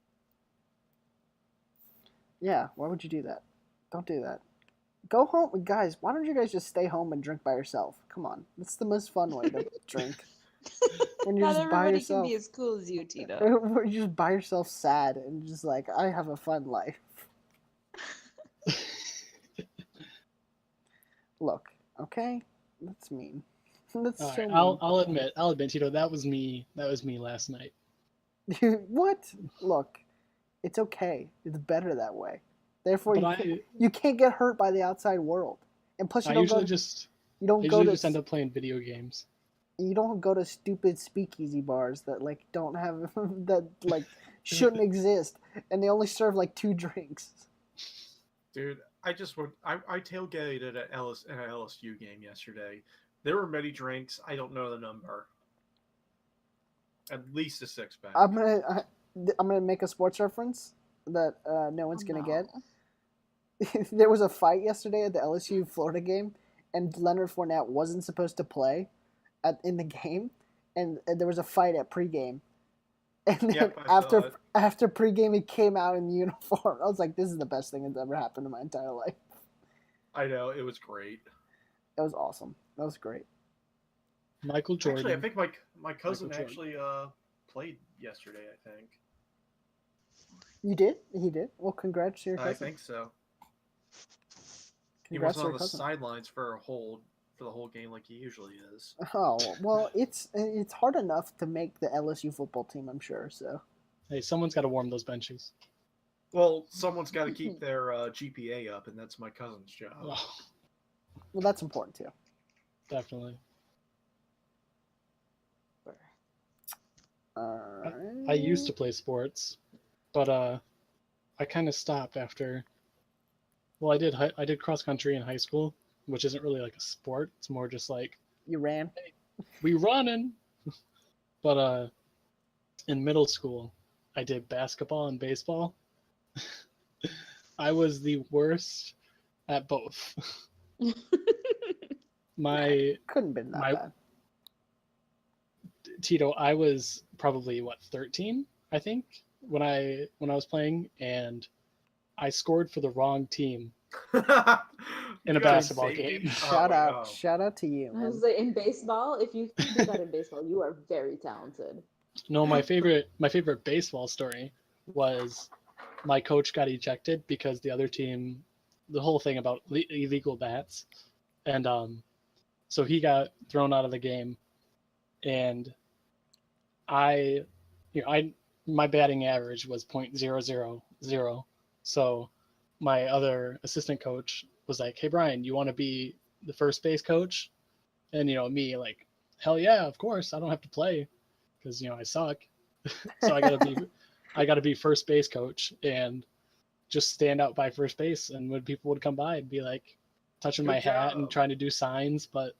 Yeah, why would you do that? Don't do that. Go home, guys. Why don't you guys just stay home and drink by yourself? Come on, that's the most fun way to drink. When you're Not just by everybody can yourself. be as cool as you, Tito. Where you're just by yourself, sad, and just like, I have a fun life. Look, okay, that's mean. That's All so right, mean. I'll admit, Tito, that was me last night. What? Look, it's okay. It's better that way. Therefore, But you can't get hurt by the outside world. And plus, you I don't usually go. just You don't I go usually to. just end up playing video games. You don't go to stupid speakeasy bars that like don't have that like shouldn't exist, and they only serve like 2 drinks. Dude, I just went. I tailgated at an LSU game yesterday. There were many drinks. I don't know the number. At least a 6-pack. I'm gonna make a sports reference that no one's gonna get. There was a fight yesterday at the LSU Florida game, and Leonard Fournette wasn't supposed to play in the game, and there was a fight at pregame. And then Yep, I saw it. after pregame, he came out in uniform. I was like, "This is the best thing that's ever happened in my entire life." I know, it was great. That was awesome. That was great. Michael Jordan. Actually, I think my cousin Michael actually played yesterday, I think. You did? He did? Well, congrats to your cousin. I think so. He Congrats wasn't to on your the cousin. sidelines for the whole game like he usually is. Oh, well, it's hard enough to make the LSU football team, I'm sure, so. Hey, someone's got to warm those benches. Well, someone's got to keep their GPA up, and that's my cousin's job. Oh, Well, that's important, too. definitely. Alright. I used to play sports, but I kind of stopped after. Well, I did cross country in high school, which isn't really like a sport. It's more just like You ran? we running. But in middle school, I did basketball and baseball. I was the worst at both. Couldn't have been that bad. Tito, I was probably 13, I think, when I was playing, and I scored for the wrong team in a basketball game. Shout out to you, I man. was like, in baseball, if you can do that in baseball, you are very talented. No, my favorite baseball story was my coach got ejected because the other team, the whole thing about illegal bats, and so he got thrown out of the game, and my batting average was .000, so my other assistant coach was like, "Hey Brryan, you want to be the first base coach?" And me like, "Hell yeah, of course. I don't have to play because I suck." So I gotta be first base coach and just stand out by first base. And when people would come by, I'd be like touching my hat and trying to do signs, but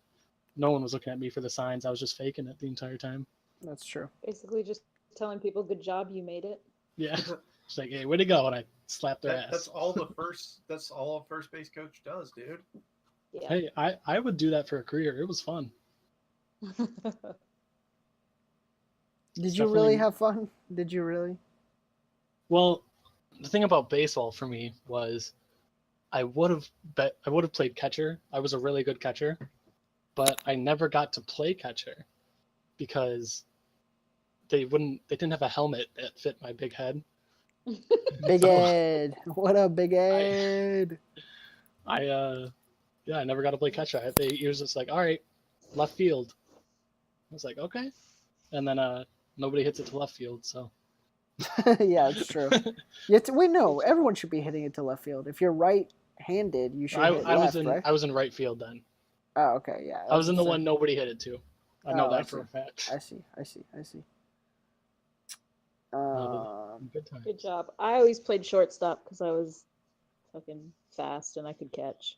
no one was looking at me for the signs. I was just faking it the entire time. That's true. Basically, just telling people, "Good job, you made it." Yeah, it's like, "Hey, way to go!" And I slapped their ass. That's all a first base coach does, dude. Yeah. Hey, I would do that for a career. It was fun. Did you really have fun? Did you really? Well, the thing about baseball for me was I would have played catcher. I was a really good catcher, but I never got to play catcher because they didn't have a helmet that fit my big head. Big Ed. What up, Big Ed? I never got to play catcher. He was just like, "All right, left field." I was like, "Okay," and then nobody hits it to left field, so. Yeah, it's true. We know everyone should be hitting it to left field. If you're right-handed, you should hit left, right? I was in right field then. Oh, okay, yeah. I was in the one nobody hit it to. I know that for a fact. I see. Good times. Good job. I always played shortstop because I was fucking fast and I could catch.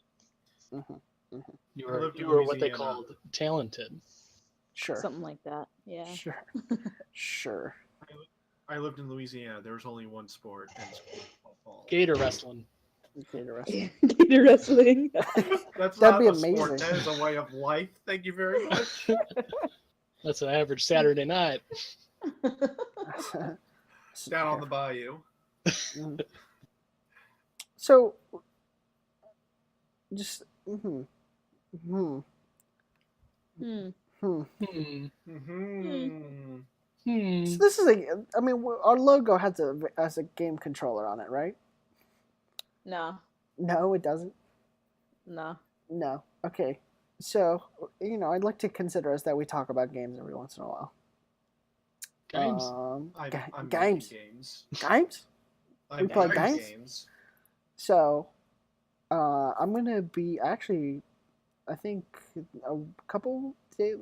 You I were lived in what they Louisiana. called talented. Sure. Something like that. Yeah. Sure. I lived in Louisiana. There was only one sport, and it's football. Gator wrestling. Gator wrestling. Gator wrestling. That's That'd not be a amazing. sport. That is a way of life. Thank you very much. That's an average Saturday night. Down on the bayou. So, just Hmm. So this is our logo has a game controller on it, right? No. No, it doesn't. No. No. Okay. So, I'd like to consider us that we talk about games every once in a while. Games. I'm games. games. Games? I'm play games? games? So, I'm gonna be actually, I think a couple days,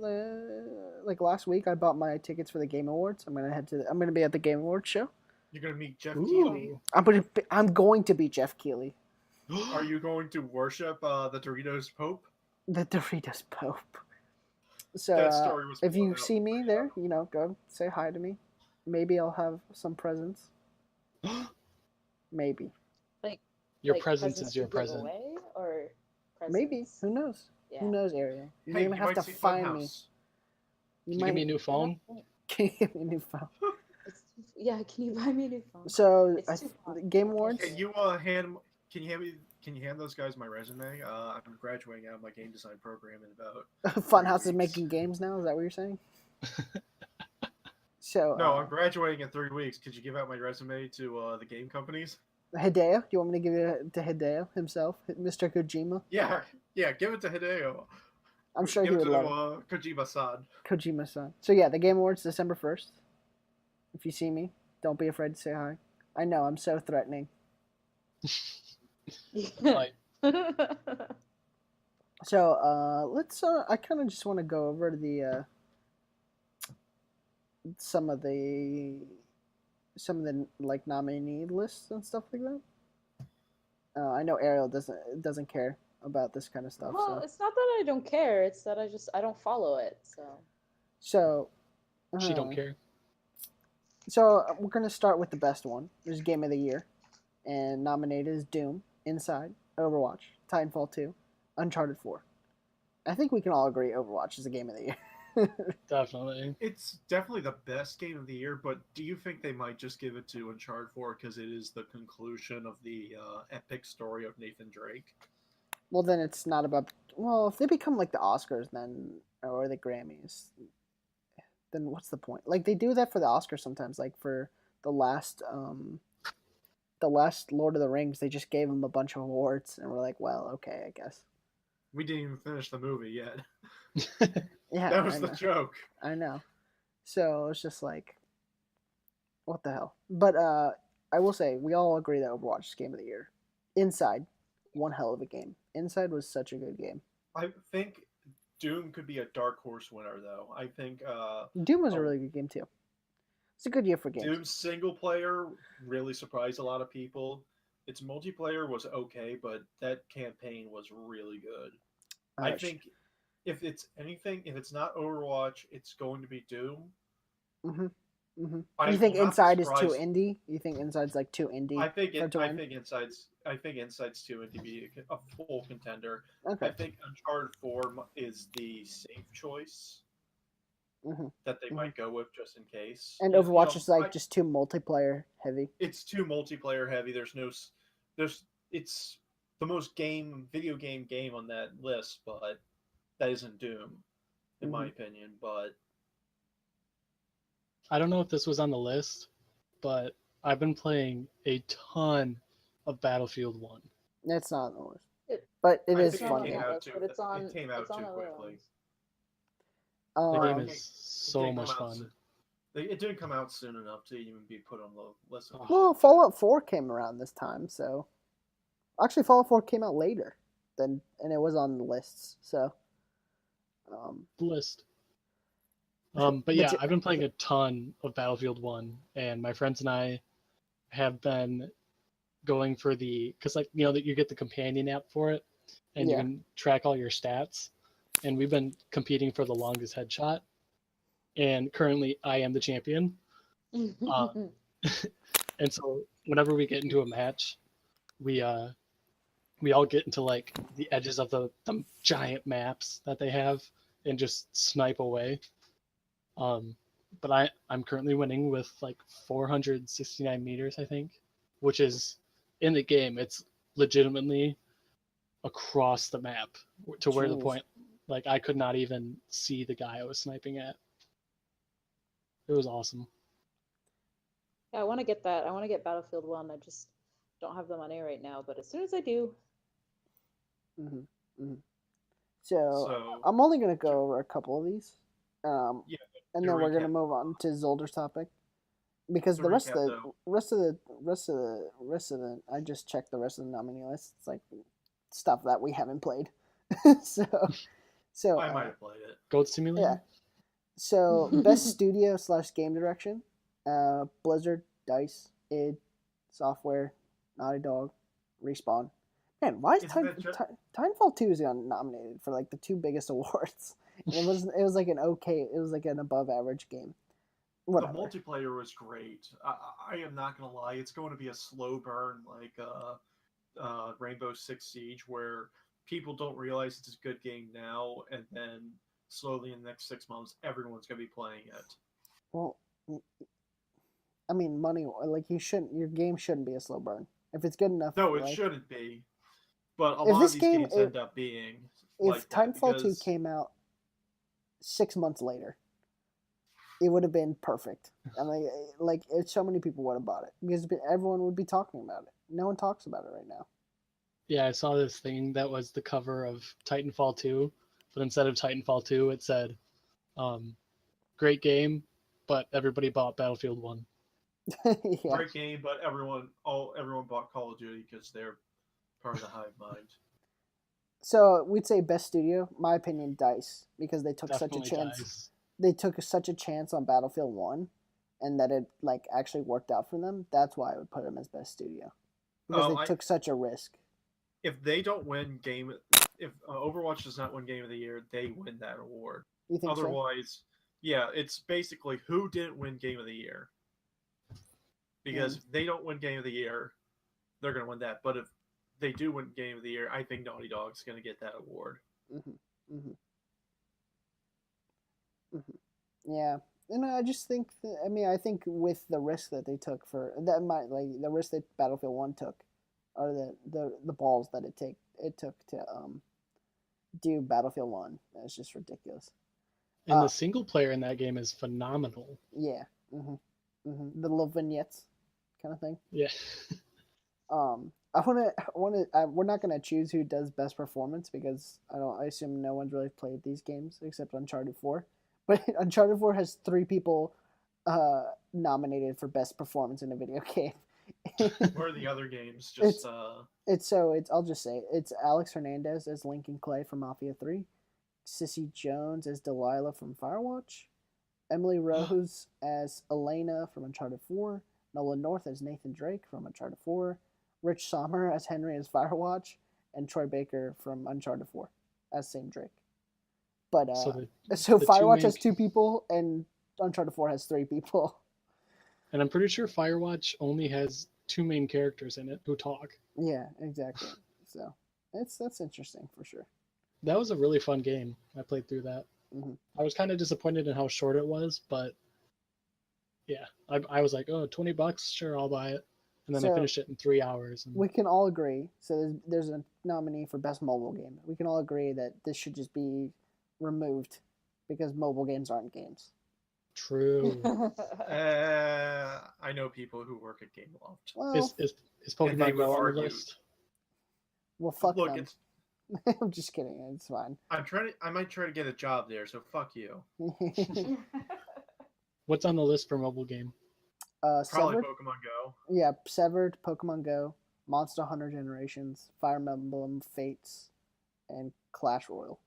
like last week, I bought my tickets for the Game Awards. I'm gonna be at the Game Awards show. You're gonna meet Jeff Keighley. I'm going to be Jeff Keighley, Are you going to worship the Doritos Pope? the Doritos Pope. So That story was if blown you out see me by, there, go say hi to me. Maybe I'll have some presents. Maybe. Like Your like presence presents is your to give present. away or Maybe. presents? Who knows? Yeah. Who knows, Ariel? You're Hey, gonna you have might to see find me. Funhouse. You Can you give me a might new phone? can you give me a new phone. Yeah, can you buy me a new phone? So It's too hot. the Game I can't Awards. do Can it. you Can you hand me? Can you hand those guys my resume? I'm graduating out of my game design program in about Funhouse is 3 weeks. making games now. Is that what you're saying? So No, I'm graduating in 3 weeks. Could you give out my resume to the game companies? Hideo. Do you want me to give it to Hideo himself, Mr. Kojima? Yeah, give it to Hideo. I'm sure give he it would to love it. Kojima-san. Kojima-san. So yeah, the Game Awards December 1st. If you see me, don't be afraid to say hi. I know I'm so threatening. Like, So let's. I kind of just want to go over the some of the like nominee lists and stuff like that. I know Ariel doesn't care about this kind of stuff. Well, So it's not that I don't care. It's that I don't follow it. So she don't uh, care. So we're gonna start with the best one. There's Game of the Year, and nominated is Doom, Inside, Overwatch, Titanfall 2, Uncharted 4. I think we can all agree Overwatch is the Game of the Year. Definitely. It's definitely the best game of the year, but do you think they might just give it to Uncharted 4 because it is the conclusion of the epic story of Nathan Drake? Well, then it's not about. Well, if they become like the Oscars, then or the Grammys, then what's the point? Like they do that for the Oscars sometimes. Like for the last Lord of the Rings, they just gave them a bunch of awards, and we're like, well, okay, I guess. We didn't even finish the movie yet. Yeah, That was I the know. joke. I know. So it's just like, what the hell? But I will say we all agree that Overwatch is Game of the Year. Inside, one hell of a game. Inside was such a good game. I think Doom could be a dark horse winner, though. I think Doom was a really good game too. It's a good year for games. Doom's single player really surprised a lot of people. Its multiplayer was okay, but that campaign was really good. I think if it's anything, if it's not Overwatch, it's going to be Doom. Mm-hmm. Mm-hmm. I You think will not be Inside is too surprised- indie? You think Inside's like too indie? I think for it to win? I think Inside's too to be a full contender. Okay. I think Uncharted 4 is the safe choice Mm-hmm. that they might go with just in case. And You Overwatch know, is like just too multiplayer heavy. it's too multiplayer heavy. It's the most video game on that list, but that isn't Doom, in my opinion. But I don't know if this was on the list, but I've been playing a ton of Battlefield 1. It's not on the list, It- but it I is think not fun. on came the Yeah. out list, too- but it's on. it came out it's on too other quickly. ones. The game Um, is so didn't much come out fun. soon- It didn't come out soon enough to even be put on the list. Of well, Fallout 4 came around this time, so actually Fallout 4 came out later and it was on the lists. So, List. But But yeah, you- I've been playing a ton of Battlefield 1, and my friends and I have been going for because that you get the companion app for it, and Yeah. you can track all your stats. And we've been competing for the longest headshot, and currently I am the champion. And so whenever we get into a match, we all get into like the edges of the giant maps that they have and just snipe away. But I'm currently winning with like 469 meters, I think, which is in the game. It's legitimately across the map to where the Jeez. point, like I could not even see the guy I was sniping at. It was awesome. Yeah, I want to get that. I want to get Battlefield 1. I just don't have the money right now, but as soon as I do. So So I'm only gonna go over a couple of these, yeah, and to then we're gonna recap- move on to Zolder's topic because To the rest of recap, the though- rest of the I just checked the rest of the nominee list. It's like stuff that we haven't played. so I might have played it. Goat Simulator. yeah. So best studio / game direction, Blizzard, Dice, id, Software, Naughty Dog, Respawn. Man, why is Isn't that Titanfall 2 is nominated for like the two biggest awards? And it was like an above average game. Whatever. The multiplayer was great. I am not gonna lie, it's going to be a slow burn like Rainbow Six Siege, where people don't realize it's a good game now, and then slowly in the next 6 months, everyone's gonna be playing it. Well, I mean, money like your game shouldn't be a slow burn if it's good enough. No, it like, shouldn't be. But a If lot this of these game- games if- end up being If like that Titanfall 2 because came out 6 months later, it would have been perfect. And like so many people would have bought it because everyone would be talking about it. No one talks about it right now. Yeah, I saw this thing that was the cover of Titanfall 2, but instead of Titanfall 2, it said, "Great game, but everybody bought Battlefield 1." Yeah. great game, but everyone bought Call of Duty because they're part of the hive mind. So we'd say best studio, my opinion, DICE, because they took Definitely such a chance. DICE. They took such a chance on Battlefield 1, and that it like actually worked out for them. That's why I would put them as best studio because they took such a risk. If they don't win game, if Overwatch does not win Game of the Year, they win that award. You think so? Otherwise, yeah, it's basically who didn't win Game of the Year. Because if they don't win Game of the Year, they're going to win that. But if they do win Game of the Year, I think Naughty Dog's going to get that award. Yeah, and I just think I think with the risk that they took for that might like the risk that Battlefield 1 took, or the balls that it took to do Battlefield 1, that's just ridiculous. And the single player in that game is phenomenal. Yeah. The little vignettes kind of thing. Yeah. We're not gonna choose who does best performance because I assume no one's really played these games except Uncharted 4. But Uncharted 4 has 3 people nominated for best performance in a video game. Where are the other games? Just I'll just say it's Alex Hernandez as Lincoln Clay from Mafia 3, Sissy Jones as Delilah from Firewatch, Emily Rose as Elena from Uncharted 4, Nolan North as Nathan Drake from Uncharted 4, Rich Sommer as Henry as Firewatch, and Troy Baker from Uncharted 4 as same Drake. But so Firewatch has 2 people and Uncharted 4 has 3 people. And I'm pretty sure Firewatch only has 2 main characters in it who talk. Yeah, exactly. So that's interesting for sure. That was a really fun game. I played through that. I was kind of disappointed in how short it was, but yeah, I was like, oh, $20, sure, I'll buy it. And then I finished it in 3 hours. And... We can all agree. So there's a nominee for best mobile game. We can all agree that this should just be removed because mobile games aren't games. True. I know people who work at Gameloft. Well, is Pokemon Go on the list? Well, fuck Look, them. I'm just kidding. It's fine. I might try to get a job there, so fuck you. What's on the list for mobile game? Probably Severed? Pokemon Go. Yeah, Severed, Pokemon Go, Monster Hunter Generations, Fire Emblem Fates, and Clash Royale.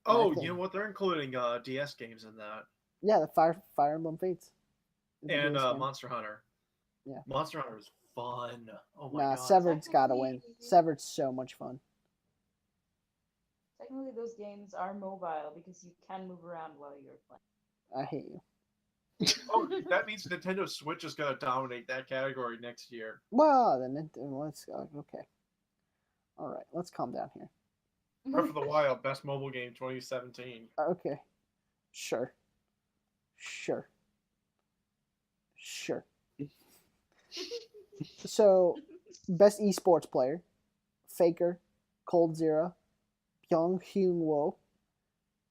Oh, you know what? They're including DS games in that. Yeah, the Fire Emblem Fates. And Monster Hunter. Yeah. Monster Hunter is fun. Oh my god. Severed's gotta win. Severed's so much fun. Technically, those games are mobile because you can move around while you're playing. I hate you. Oh, that means Nintendo Switch is gonna dominate that category next year. Well, then let's go. Okay. All right, let's calm down here. Breath of the Wild, best mobile game 2017. Okay. Sure. So, best esports player: Faker, Cold Zero, Byung Hyun Wo,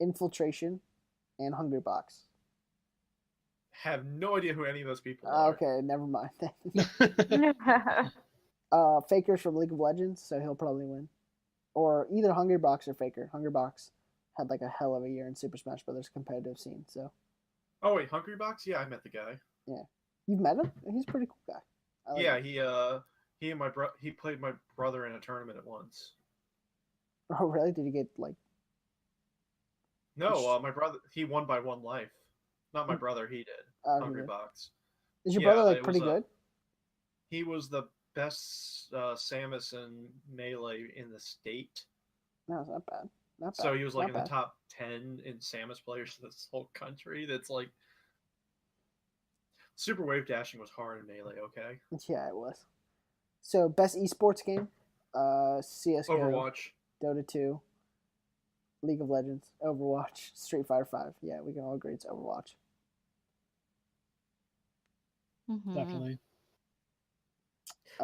Infiltration, and Hungrybox. Have no idea who any of those people are. Okay, never mind. Faker's from League of Legends, so he'll probably win. Or either Hungrybox or Faker. Hungrybox had like a hell of a year in Super Smash Brothers competitive scene. So. Oh wait, Hungrybox? Yeah, I met the guy. Yeah, you've met him? He's a pretty cool guy. Yeah, he and he played my brother in a tournament at once. Oh really? Did he get like? No, my brother. He won by 1 life. Not my brother. He did. Hungry Box. Is your brother like pretty good? He was the best Samus and Melee in the state. No, it's not bad. Not bad. So he was like Not in the bad. top 10 in Samus players in this whole country. That's like super wave dashing was hard in Melee. Okay, Yeah, it was. So best esports game, CS:GO, Overwatch. Dota 2, League of Legends, Overwatch, Street Fighter 5. Yeah, we can all agree it's Overwatch. Mhm. Definitely.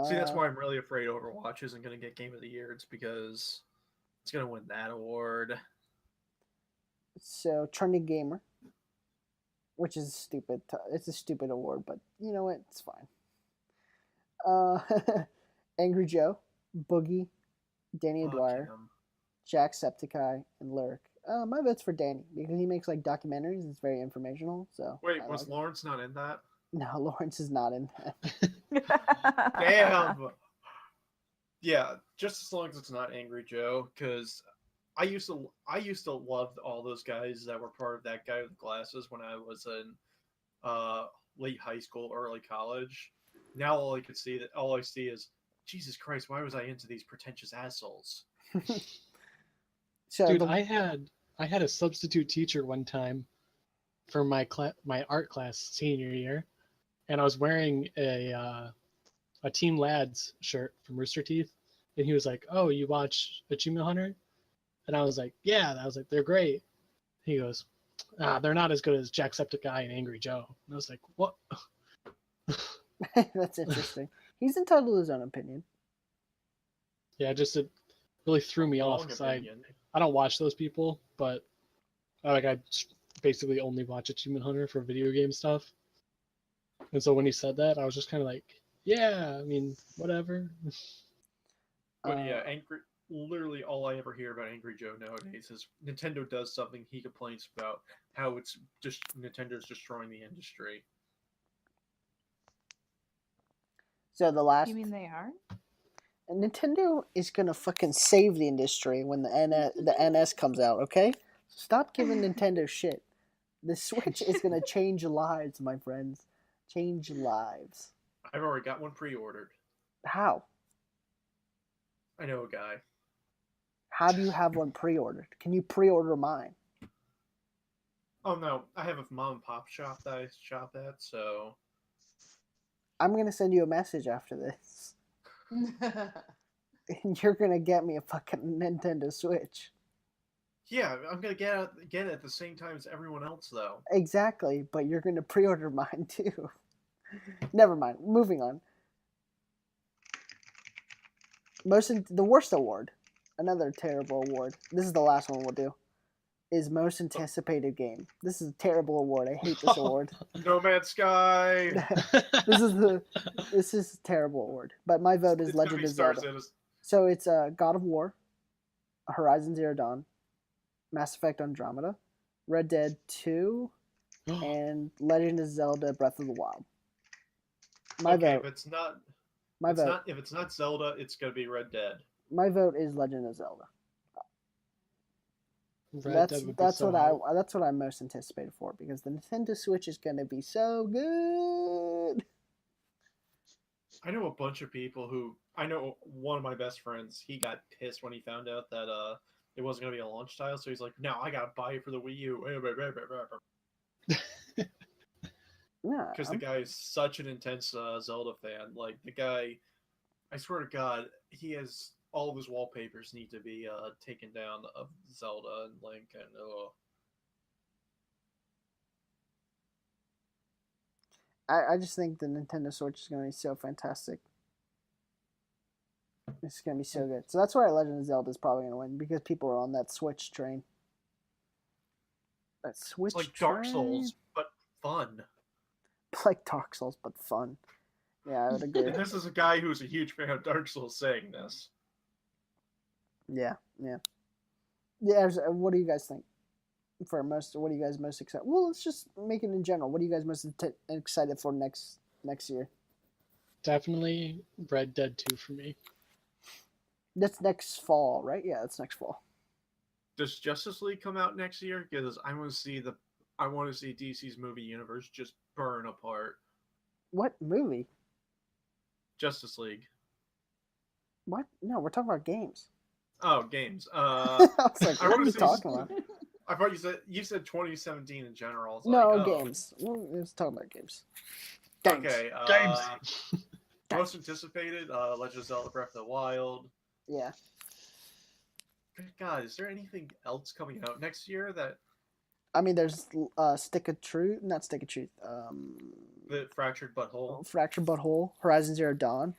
See, that's Uh, why I'm really afraid Overwatch isn't going to get Game of the Year. It's because it's going to win that award. So trending gamer, which is stupid. It's a stupid award, but you know what? It's fine. Angry Joe, Boogie, Danny Fuck Dwyer, him. Jacksepticeye, and Lyric. My vote's for Danny because he makes like documentaries. It's very informational. So Wait, I was like it. Lawrence not in that? No, Lawrence is not in that. Damn. Yeah, just as long as it's not Angry Joe, because I used to love all those guys that were part of that guy with glasses when I was in late high school, early college. Now all I see is Jesus Christ, why was I into these pretentious assholes? So Dude, the, I had a substitute teacher one time for my art class senior year, and I was wearing a Team Lads shirt from Rooster Teeth, and he was like, "Oh, you watch Achievement Hunter?" And I was like, "Yeah." And I was like, "They're great." He goes, "They're not as good as Jacksepticeye and Angry Joe." And I was like, "What?" that's interesting. He's entitled to his own opinion. Yeah, it really threw me off Wrong 'cause opinion. I don't watch those people, but I basically only watch Achievement Hunter for video game stuff. And so when he said that, I was just kind of like, yeah, I mean, whatever. But yeah, Uh, literally all I ever hear about Angry Joe nowadays is Nintendo does something, he complains about how it's just Nintendo's destroying the industry. so the last You mean they are? Nintendo is gonna fucking save the industry when the NS comes out. Okay, stop giving Nintendo shit. The Switch is gonna change lives, my friends. Change lives. I've already got one pre-ordered. How? I know a guy. How do you have one pre-ordered? Can you pre-order mine? Oh no, I have a mom and pop shop that I shop at, so I'm gonna send you a message after this, and you're gonna get me a fucking Nintendo Switch. yeah, I'm gonna get it at the same time as everyone else though. Exactly, but you're gonna pre-order mine too. Never mind. Moving on. The worst award, another terrible award. This is the last one we'll do. Is most anticipated game. This is a terrible award. I hate this award. No Man's Sky. This is a terrible award. But my vote is It's gonna Legend be of Star Zelda. Citizen. So it's God of War, Horizon Zero Dawn, Mass Effect Andromeda, Red Dead 2, and Legend of Zelda Breath of the Wild. My vote. If it's not Zelda, it's gonna be Red Dead. My vote is Legend of Zelda. Red Dead would be so hype. That's what I'm most anticipated for because the Nintendo Switch is gonna be so good. I know a bunch of people who I know one of my best friends, he got pissed when he found out that it wasn't gonna be a launch title, so he's like, no, I gotta buy it for the Wii U. Yeah, Because the guy is such an intense Zelda fan. Like the guy, I swear to God, he has all of his wallpapers need to be taken down of Zelda and Link and I just think the Nintendo Switch is gonna be so fantastic. It's gonna be so good. So that's why Legend of Zelda is probably gonna win because people are on that Switch train. That Switch it's like train. Dark Souls, but fun. Like Dark Souls, but fun. Yeah, I would agree. And this is a guy who's a huge fan of Dark Souls saying this. Yeah. What do you guys think? What are you guys most excited? Well, let's just make it in general. What are you guys most excited for next year? Definitely Red Dead 2 for me. That's next fall, right? Yeah, that's next fall. Does Justice League come out next year? Because I want to see DC's movie universe just burn apart. What movie? Justice League. What? No, we're talking about games. Oh, games. I was like, I what are wanna you say- talking about? I thought you said 2017 in general. It's No, like, oh. games. We're just talking about games. Games. Okay. Games. Most anticipated, Legend of Zelda: Breath of the Wild. Yeah. Good God, is there anything else coming out next year that I mean, there's Stick of Truth, not Stick of Truth. the Fractured Butthole? Fractured Butthole, Horizon Zero Dawn.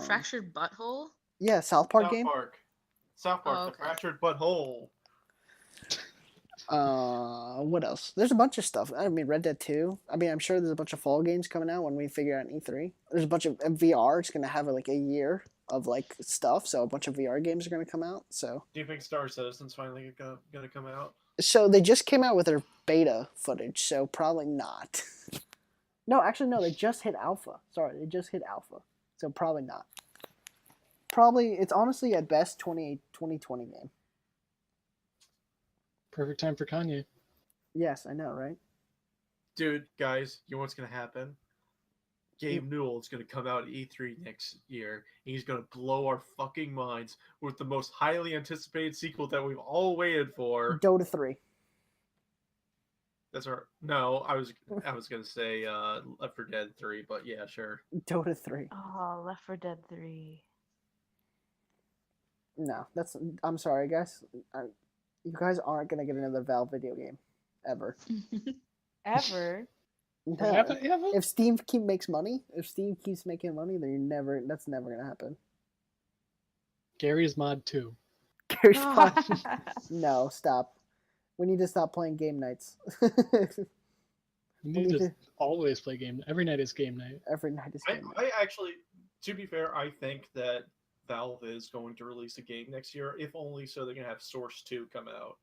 Fractured butthole. Yeah, South Park South game. Park. South Park, Oh, the okay. Fractured Butthole. What else? There's a bunch of stuff. I mean, Red Dead 2. I mean, I'm sure there's a bunch of fall games coming out when we figure out E3. There's a bunch of VR. It's gonna have like a year of like stuff, so a bunch of VR games are gonna come out. So Do you think Star Citizen's finally gonna come out? they just came out with their beta footage, so probably not. No, actually, no. They just hit alpha. Sorry, they just hit alpha, so probably not. Probably it's honestly at best 2020 game. Perfect time for Kanye. Yes, I know, right? Dude, guys, you know what's gonna happen? Gabe Newell is gonna come out at E3 next year, and he's gonna blow our fucking minds with the most highly anticipated sequel that we've all waited for. Dota 3. That's our no. I was gonna say Left 4 Dead 3, but yeah, sure. Dota 3. Oh, Left 4 Dead 3. No, that's. I'm sorry, guys. You guys aren't gonna get another Valve video game, ever. Ever? No. Yeah, If Steam makes money, if Steam keeps making money, then you're never. That's never gonna happen. Gary's Mod 2. Gary's Pod- No, stop. We need to stop playing game nights. You We need need to to- always play game. Every night is game night. Every night is game night. I actually, to be fair, I think that Valve is going to release a game next year, if only so they're gonna have Source 2 come out.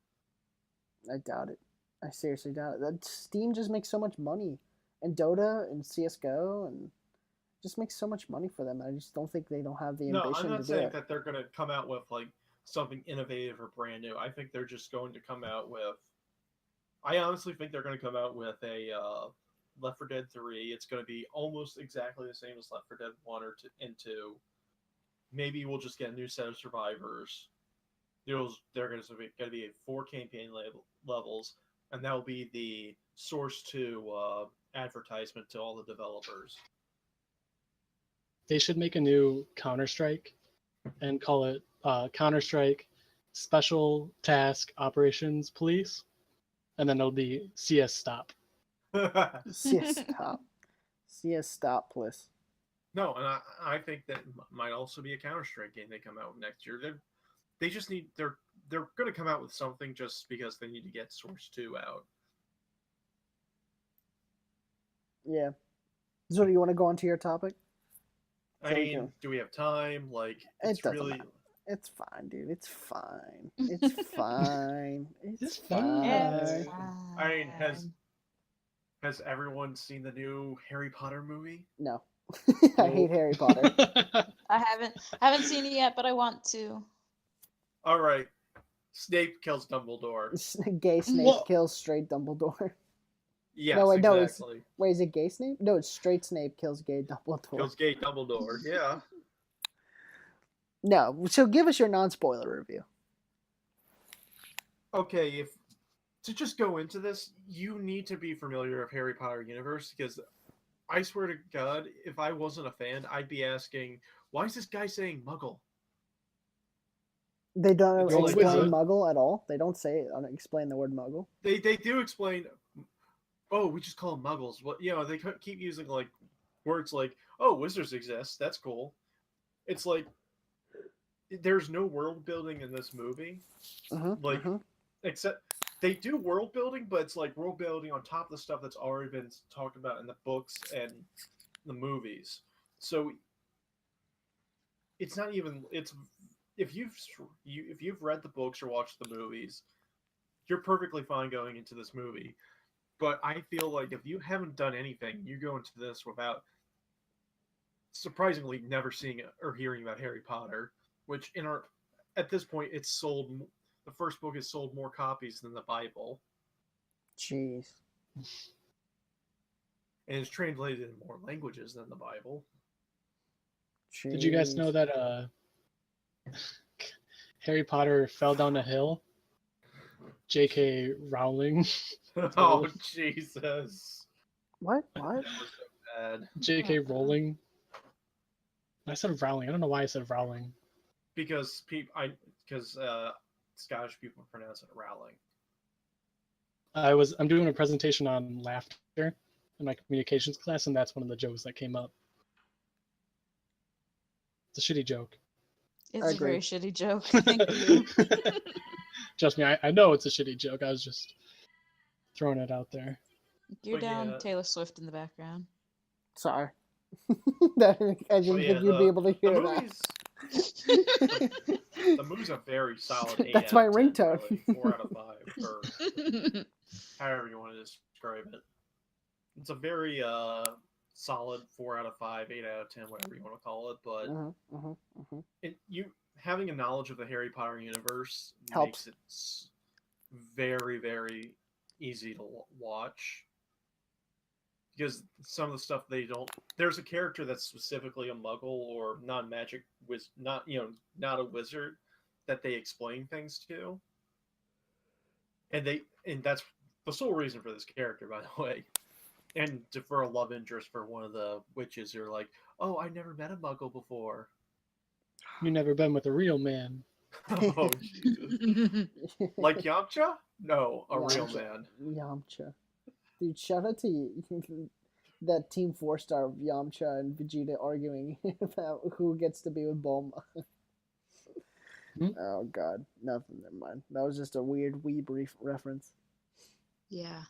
I doubt it. I seriously doubt it. That Steam just makes so much money, and Dota and CS:GO and just makes so much money for them. I just don't think they don't have the No, I'm ambition to not do saying it. that they're gonna come out with like something innovative or brand new. I think they're just going to come out with. I honestly think they're going to come out with a Left 4 Dead 3. It's going to be almost exactly the same as Left 4 Dead 1 or 2 and 2. Maybe we'll just get a new set of survivors. They're going to be 4 campaign levels, and that will be the Source 2 advertisement to all the developers. They should make a new Counter-Strike and call it Counter-Strike Special Task Operations Police, and then it'll be CS Stop. CS stop. CS stop, please. No, and I think that might also be a Counter-Strike game they come out with next year. They just need they're going to come out with something just because they need to get Source 2 out. Yeah. So do you want to go on to your topic? I So we mean, can- do we have time? Like, It it's doesn't really matter. It's fine, dude. It's fine. It's fine. It's It's fine. fine. I mean, has everyone seen the new Harry Potter movie? No. I hate Harry Potter. I haven't seen it yet, but I want to. All right, Snape kills Dumbledore. Gay Snape What? kills straight Dumbledore. Yes, No, wait, no, it's- exactly. Wait, is it gay Snape? No, it's straight Snape kills gay Dumbledore. Kills gay Dumbledore. Yeah. No, so give us your non-spoiler review. Okay, if to just go into this, you need to be familiar with Harry Potter universe because I swear to God, if I wasn't a fan, I'd be asking, why is this guy saying Muggle? They don't It's like explain wizard. Muggle at all. They don't say it. Explain the word Muggle. They do explain. Oh, we just call them Muggles. Well, you know, they keep using like words like, "Oh, wizards exist. That's cool." It's like there's no world building in this movie, like except they do world building, but it's like world building on top of the stuff that's already been talked about in the books and the movies. So it's not even it's if you've read the books or watched the movies, you're perfectly fine going into this movie. But I feel like if you haven't done anything, you go into this without surprisingly never seeing or hearing about Harry Potter, which at this point it's sold. The first book has sold more copies than the Bible, Jeez. and is translated in more languages than the Bible. Did you guys know Jeez. that Harry Potter fell down a hill? J.K. Rowling. Oh Jesus! What? That What? was so bad. J.K. Rowling. I said Rowling. I don't know why I said Rowling. Because Scottish people pronounce it Rowling. I'm doing a presentation on laughter in my communications class, and that's one of the jokes that came up. It's a shitty joke. It's a very Agreed. shitty joke. Thank you. Trust me, I know it's a shitty joke. I was just throwing it out there. You're But down yeah. Taylor Swift in the background. Sorry. I didn't yeah, think you'd be able to hear the that. The movie's a very solid 8 That's out my of 10, ringtone. really. 4 out of 5, or however you want to describe it. It's a very solid 4 out of 5, 8 out of 10, whatever you want to call it. But you having a knowledge of the Harry Potter universe Helps. makes it very, very easy to watch. Because some of the stuff they don't, there's a character that's specifically a Muggle or non-magic, not a wizard, that they explain things to, and that's the sole reason for this character, by the way, and for a love interest for one of the witches. You're like, oh, I never met a Muggle before. You never been with a real man. Oh Jesus! Like Yamcha? No, a real Yamcha. man. Yamcha. Dude, shout out to you. That Team 4-star of Yamcha and Vegeta arguing about who gets to be with Bulma. Oh god, nothing. Never mind. That was just a weird weeb reference. Yeah.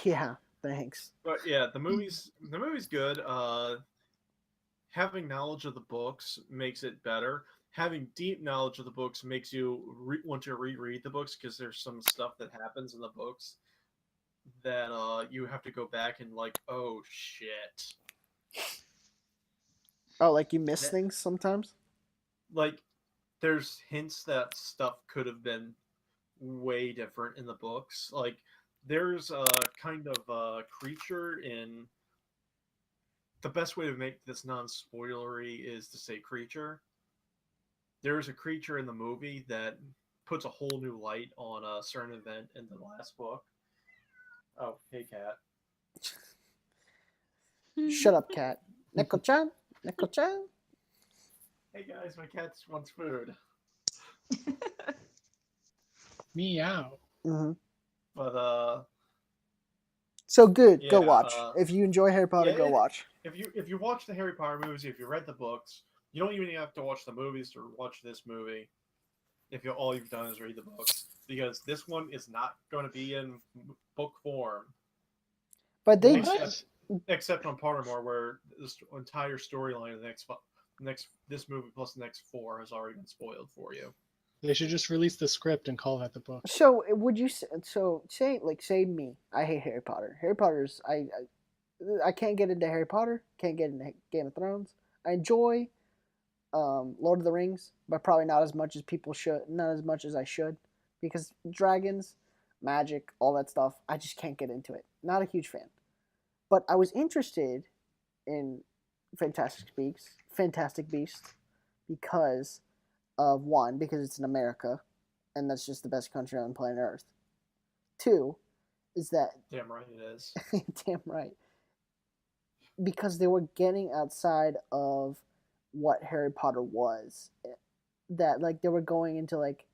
Yeah, thanks. But yeah, the movie's good. Having knowledge of the books makes it better. Having deep knowledge of the books makes you want to reread the books, because there's some stuff that happens in the books that you have to go back and like, oh shit. Oh, like you miss things sometimes? Like, there's hints that stuff could have been way different in the books. Like, there's a kind of a creature in... The best way to make this non-spoilery is to say creature. There's a creature in the movie that puts a whole new light on a certain event in the last book. Oh, hey, cat. Shut up, cat. Neko-chan? Neko-chan? Hey guys, my cat wants food. Meow. Mm-hmm. But So good. Go yeah, watch. If you enjoy Harry Potter, yeah, go watch. if you watch the Harry Potter movies, if you read the books, you don't even have to watch the movies to watch this movie. If all you've done is read the books, because this one is not going to be in book form. But they Except on Pottermore, where this entire storyline of the this movie plus the next 4 has already been spoiled for you. They should just release the script and call that the book. So would you say me? I hate Harry Potter. Harry Potter's I can't get into Harry Potter. Can't get into Game of Thrones. I enjoy Lord of the Rings, but probably not as much as people should. Not as much as I should, because dragons, magic, all that stuff. I just can't get into it. Not a huge fan. But I was interested in Fantastic Beasts, because of one, because it's in America, and that's just the best country on planet Earth. 2, is that Damn right it is. damn right, because they were getting outside of what Harry Potter was. That like they were going into like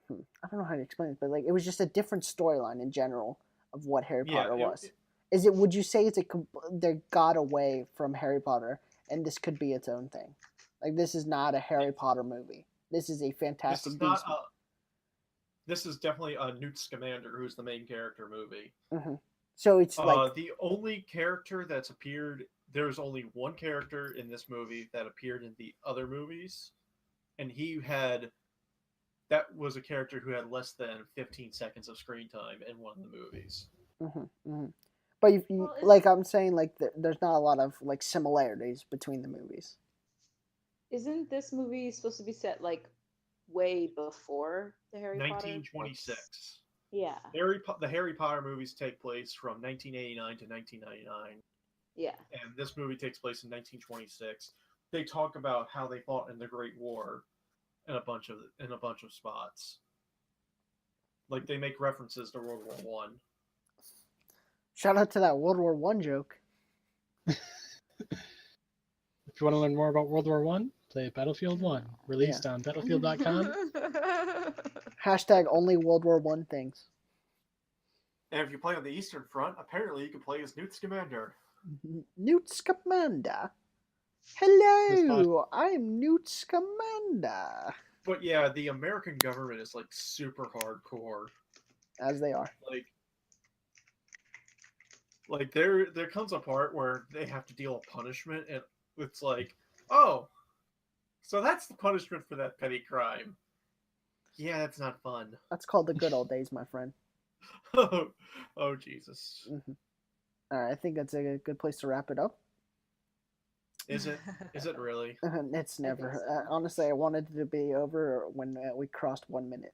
I don't know how to explain it, but like it was just a different storyline in general of what Harry Potter was. Would you say they got away from Harry Potter and this could be its own thing? Like, this is not a Harry Potter movie. This is a Fantastic Beasts movie. This is definitely a Newt Scamander, who's the main character movie. Mm-hmm. So it's like... The only character that's appeared... There's only one character in this movie that appeared in the other movies, and that was a character who had less than 15 seconds of screen time in one of the movies. Mm-hmm, mm-hmm. But like I'm saying, like there's not a lot of like similarities between the movies. Isn't this movie supposed to be set like way before the Harry Potter? 1926. Yeah. The Harry Potter movies take place from 1989 to 1999. Yeah. and this movie takes place in 1926. They talk about how they fought in the Great War in a bunch of spots. Like they make references to World War One. Shout out to that World War One joke. If you want to learn more about World War One, play Battlefield 1, released on Battlefield.com. Hashtag only World War One things. And if you play on the Eastern Front, apparently you can play as Newt Scamander. Newt Scamander. Hello, I'm Newt Scamander. But yeah, the American government is like super hardcore. As they are. Like there comes a part where they have to deal a punishment, and it's like, oh, so that's the punishment for that petty crime. Yeah, that's not fun. That's called the good old days, my friend. Oh Jesus. Mm-hmm. All right, I think that's a good place to wrap it up. Is it? Is it really? It's never. so. Honestly, I wanted it to be over when we crossed 1 minute.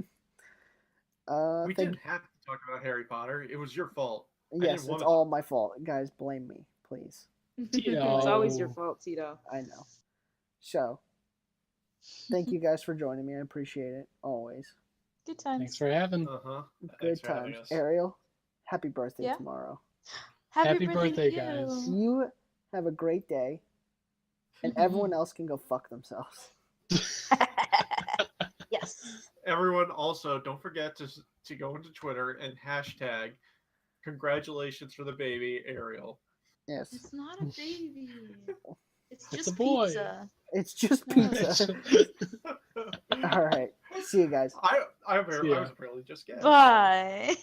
We didn't have to talk about Harry Potter. It was your fault. Yes, it's all my fault. Guys, blame me, please. It's always your fault, Tito. I know. So, thank you guys for joining me. I appreciate it. Always. Good times. Thanks for having. Good times. Ariel, happy birthday tomorrow. Happy birthday, to guys. You have a great day, and everyone else can go fuck themselves. Yes. Everyone, also don't forget to go into Twitter and hashtag congratulations for the baby, Ariel. Yes. It's not a baby. It's It's just a boy. pizza. It's just pizza. All right. See you guys. I was apparently just guessed. Bye.